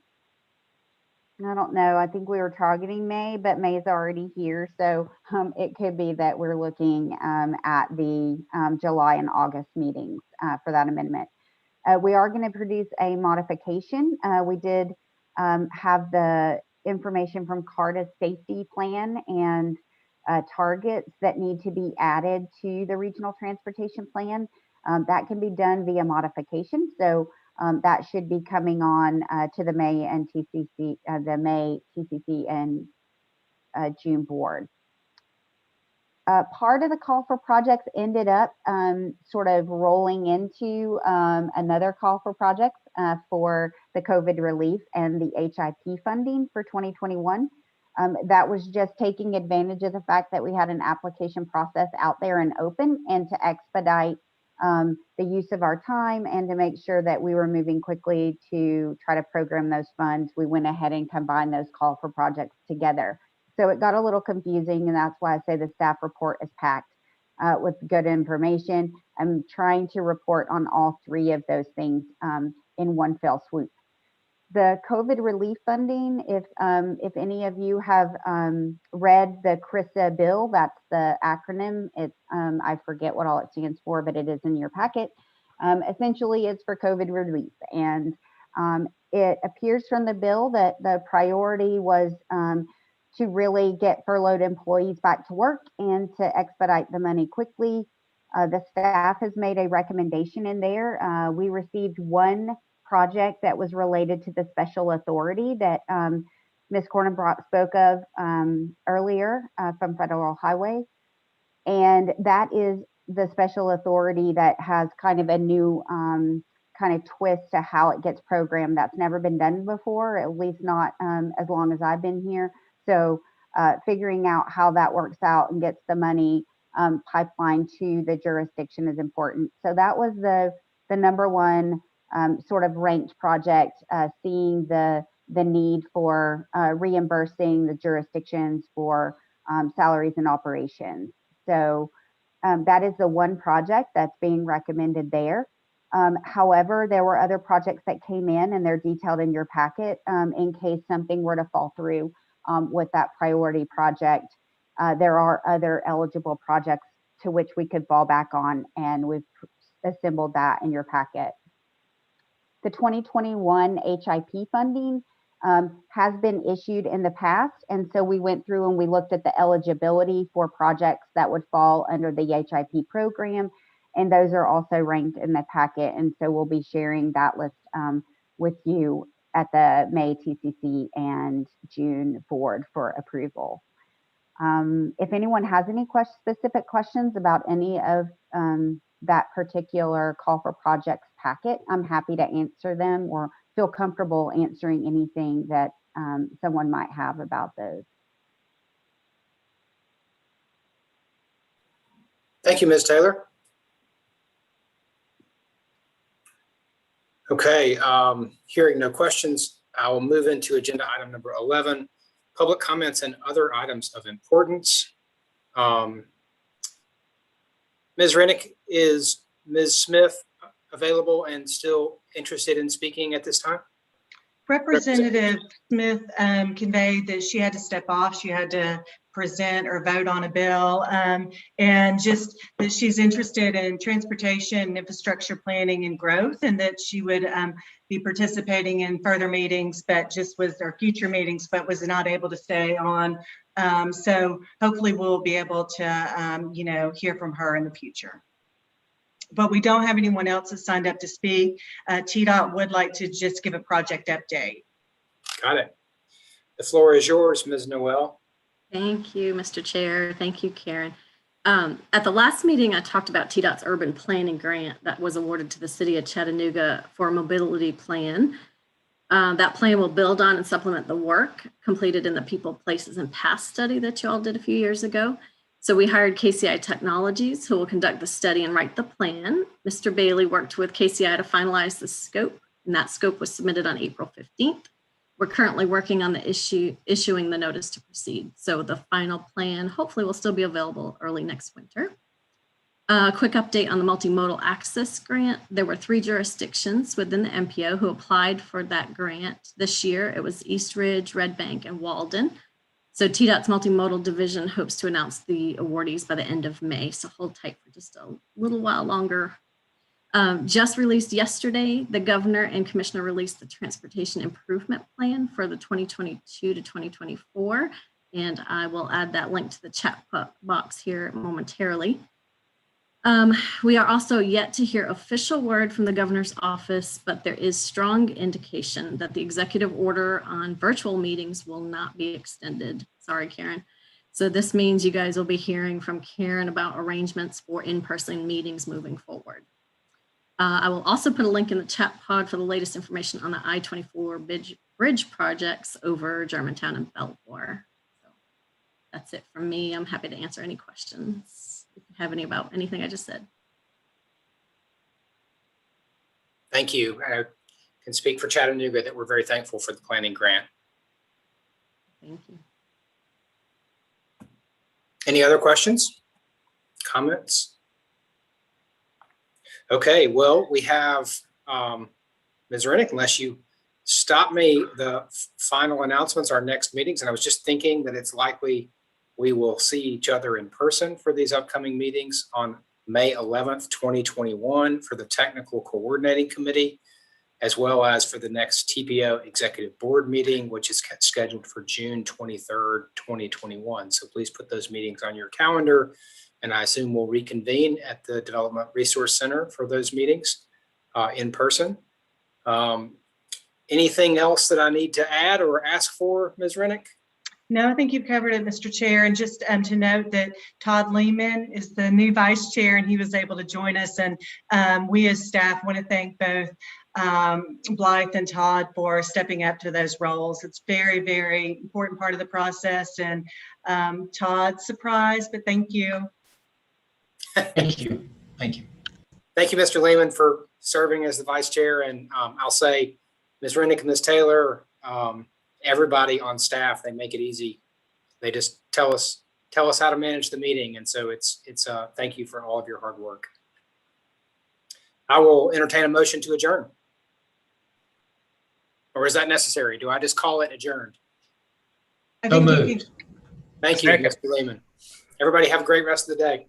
don't know, I think we were targeting May, but May is already here. So it could be that we're looking at the July and August meetings for that amendment. We are going to produce a modification. We did have the information from CARTA's safety plan and targets that need to be added to the regional transportation plan. That can be done via modification. So that should be coming on to the May and TCC, the May TCC and June board. Part of the call for projects ended up sort of rolling into another call for projects for the COVID relief and the HIP funding for 2021. That was just taking advantage of the fact that we had an application process out there and open, and to expedite the use of our time and to make sure that we were moving quickly to try to program those funds, we went ahead and combined those call for projects together. So it got a little confusing, and that's why I say the staff report is packed with good information. I'm trying to report on all 3 of those things in one fell swoop. The COVID relief funding, if any of you have read the CRISA bill, that's the acronym. It's I forget what all it stands for, but it is in your packet. Essentially, it's for COVID relief, and it appears from the bill that the priority was to really get furloughed employees back to work and to expedite the money quickly. The staff has made a recommendation in there. We received 1 project that was related to the special authority that Ms. Cornenbrock spoke of earlier from Federal Highway. And that is the special authority that has kind of a new kind of twist to how it gets programmed. That's never been done before, at least not as long as I've been here. So figuring out how that works out and gets the money pipeline to the jurisdiction is important. So that was the number 1 sort of ranked project, seeing the need for reimbursing the jurisdictions for salaries and operations. So that is the 1 project that's being recommended there. However, there were other projects that came in, and they're detailed in your packet in case something were to fall through with that priority project. There are other eligible projects to which we could fall back on, and we've assembled that in your packet. The 2021 HIP funding has been issued in the past, and so we went through and we looked at the eligibility for projects that would fall under the HIP program, And those are also ranked in the packet. And so we'll be sharing that list with you at the May TCC and June board for approval. If anyone has any specific questions about any of that particular call for projects packet, I'm happy to answer them or feel comfortable answering anything that someone might have about those. Thank you, Ms. Taylor. Okay, hearing no questions, I will move into agenda item number 11, public comments and other items of importance. Ms. Rennick, is Ms. Smith available and still interested in speaking at this time? Representative Smith conveyed that she had to step off. She had to present or vote on a bill, and just that she's interested in transportation, infrastructure planning, and growth, and that she would be participating in further meetings, but just was or future meetings, but was not able to stay on. So hopefully we'll be able to, hear from her in the future. But we don't have anyone else that signed up to speak. TDOT would like to just give a project update. Got it. The floor is yours, Ms. Noel. Thank you, Mr. Chair. Thank you, Karen. At the last meeting, I talked about TDOT's urban planning grant that was awarded to the city of Chattanooga for a mobility plan. That plan will build on and supplement the work completed in the People, Places, and Paths study that you all did a few years ago. So we hired KCI Technologies, who will conduct the study and write the plan. Mr. Bailey worked with KCI to finalize the scope, and that scope was submitted on April 15th. We're currently working on the issuing the notice to proceed. So the final plan hopefully will still be available early next winter. A quick update on the multimodal access grant. There were 3 jurisdictions within the MPO who applied for that grant this year. It was East Ridge, Red Bank, and Walden. So TDOT's multimodal division hopes to announce the awardees by the end of May. So hold tight for just a little while longer. Just released yesterday, the governor and commissioner released the transportation improvement plan for the 2022 to 2024. And I will add that link to the chat box here momentarily. We are also yet to hear official word from the governor's office, but there is strong indication that the executive order on virtual meetings will not be extended. Sorry, Karen. So this means you guys will be hearing from Karen about arrangements for in-person meetings moving forward. I will also put a link in the chat pod for the latest information on the I-24 bridge projects over Germantown and Belvoir. So that's it from me. I'm happy to answer any questions if you have any about anything I just said. Thank you. I can speak for Chattanooga that we're very thankful for the planning grant. Thank you. Any other questions, comments? Okay, well, we have Ms. Rennick, unless you stop me, the final announcements, our next meetings. And I was just thinking that it's likely we will see each other in person for these upcoming meetings on May 11th, 2021 for the Technical Coordinating Committee, as well as for the next TPO Executive Board meeting, which is scheduled for June 23rd, 2021. So please put those meetings on your calendar. And I assume we'll reconvene at the Development Resource Center for those meetings in person. Anything else that I need to add or ask for, Ms. Rennick? No, I think you've covered it, Mr. Chair. And just to note that Todd Lehman is the new vice chair and he was able to join us. And we as staff want to thank both Blythe and Todd for stepping up to those roles. It's very, very important part of the process. And Todd, surprise, but thank you. Thank you. Thank you. Thank you, Mr. Lehman, for serving as the vice chair. And I'll say, Ms. Rennick and Ms. Taylor, everybody on staff, they make it easy. They just tell us how to manage the meeting. And so it's thank you for all of your hard work. I will entertain a motion to adjourn. Or is that necessary? Do I just call it adjourned? I think Thank you, Mr. Lehman. Everybody have a great rest of the day.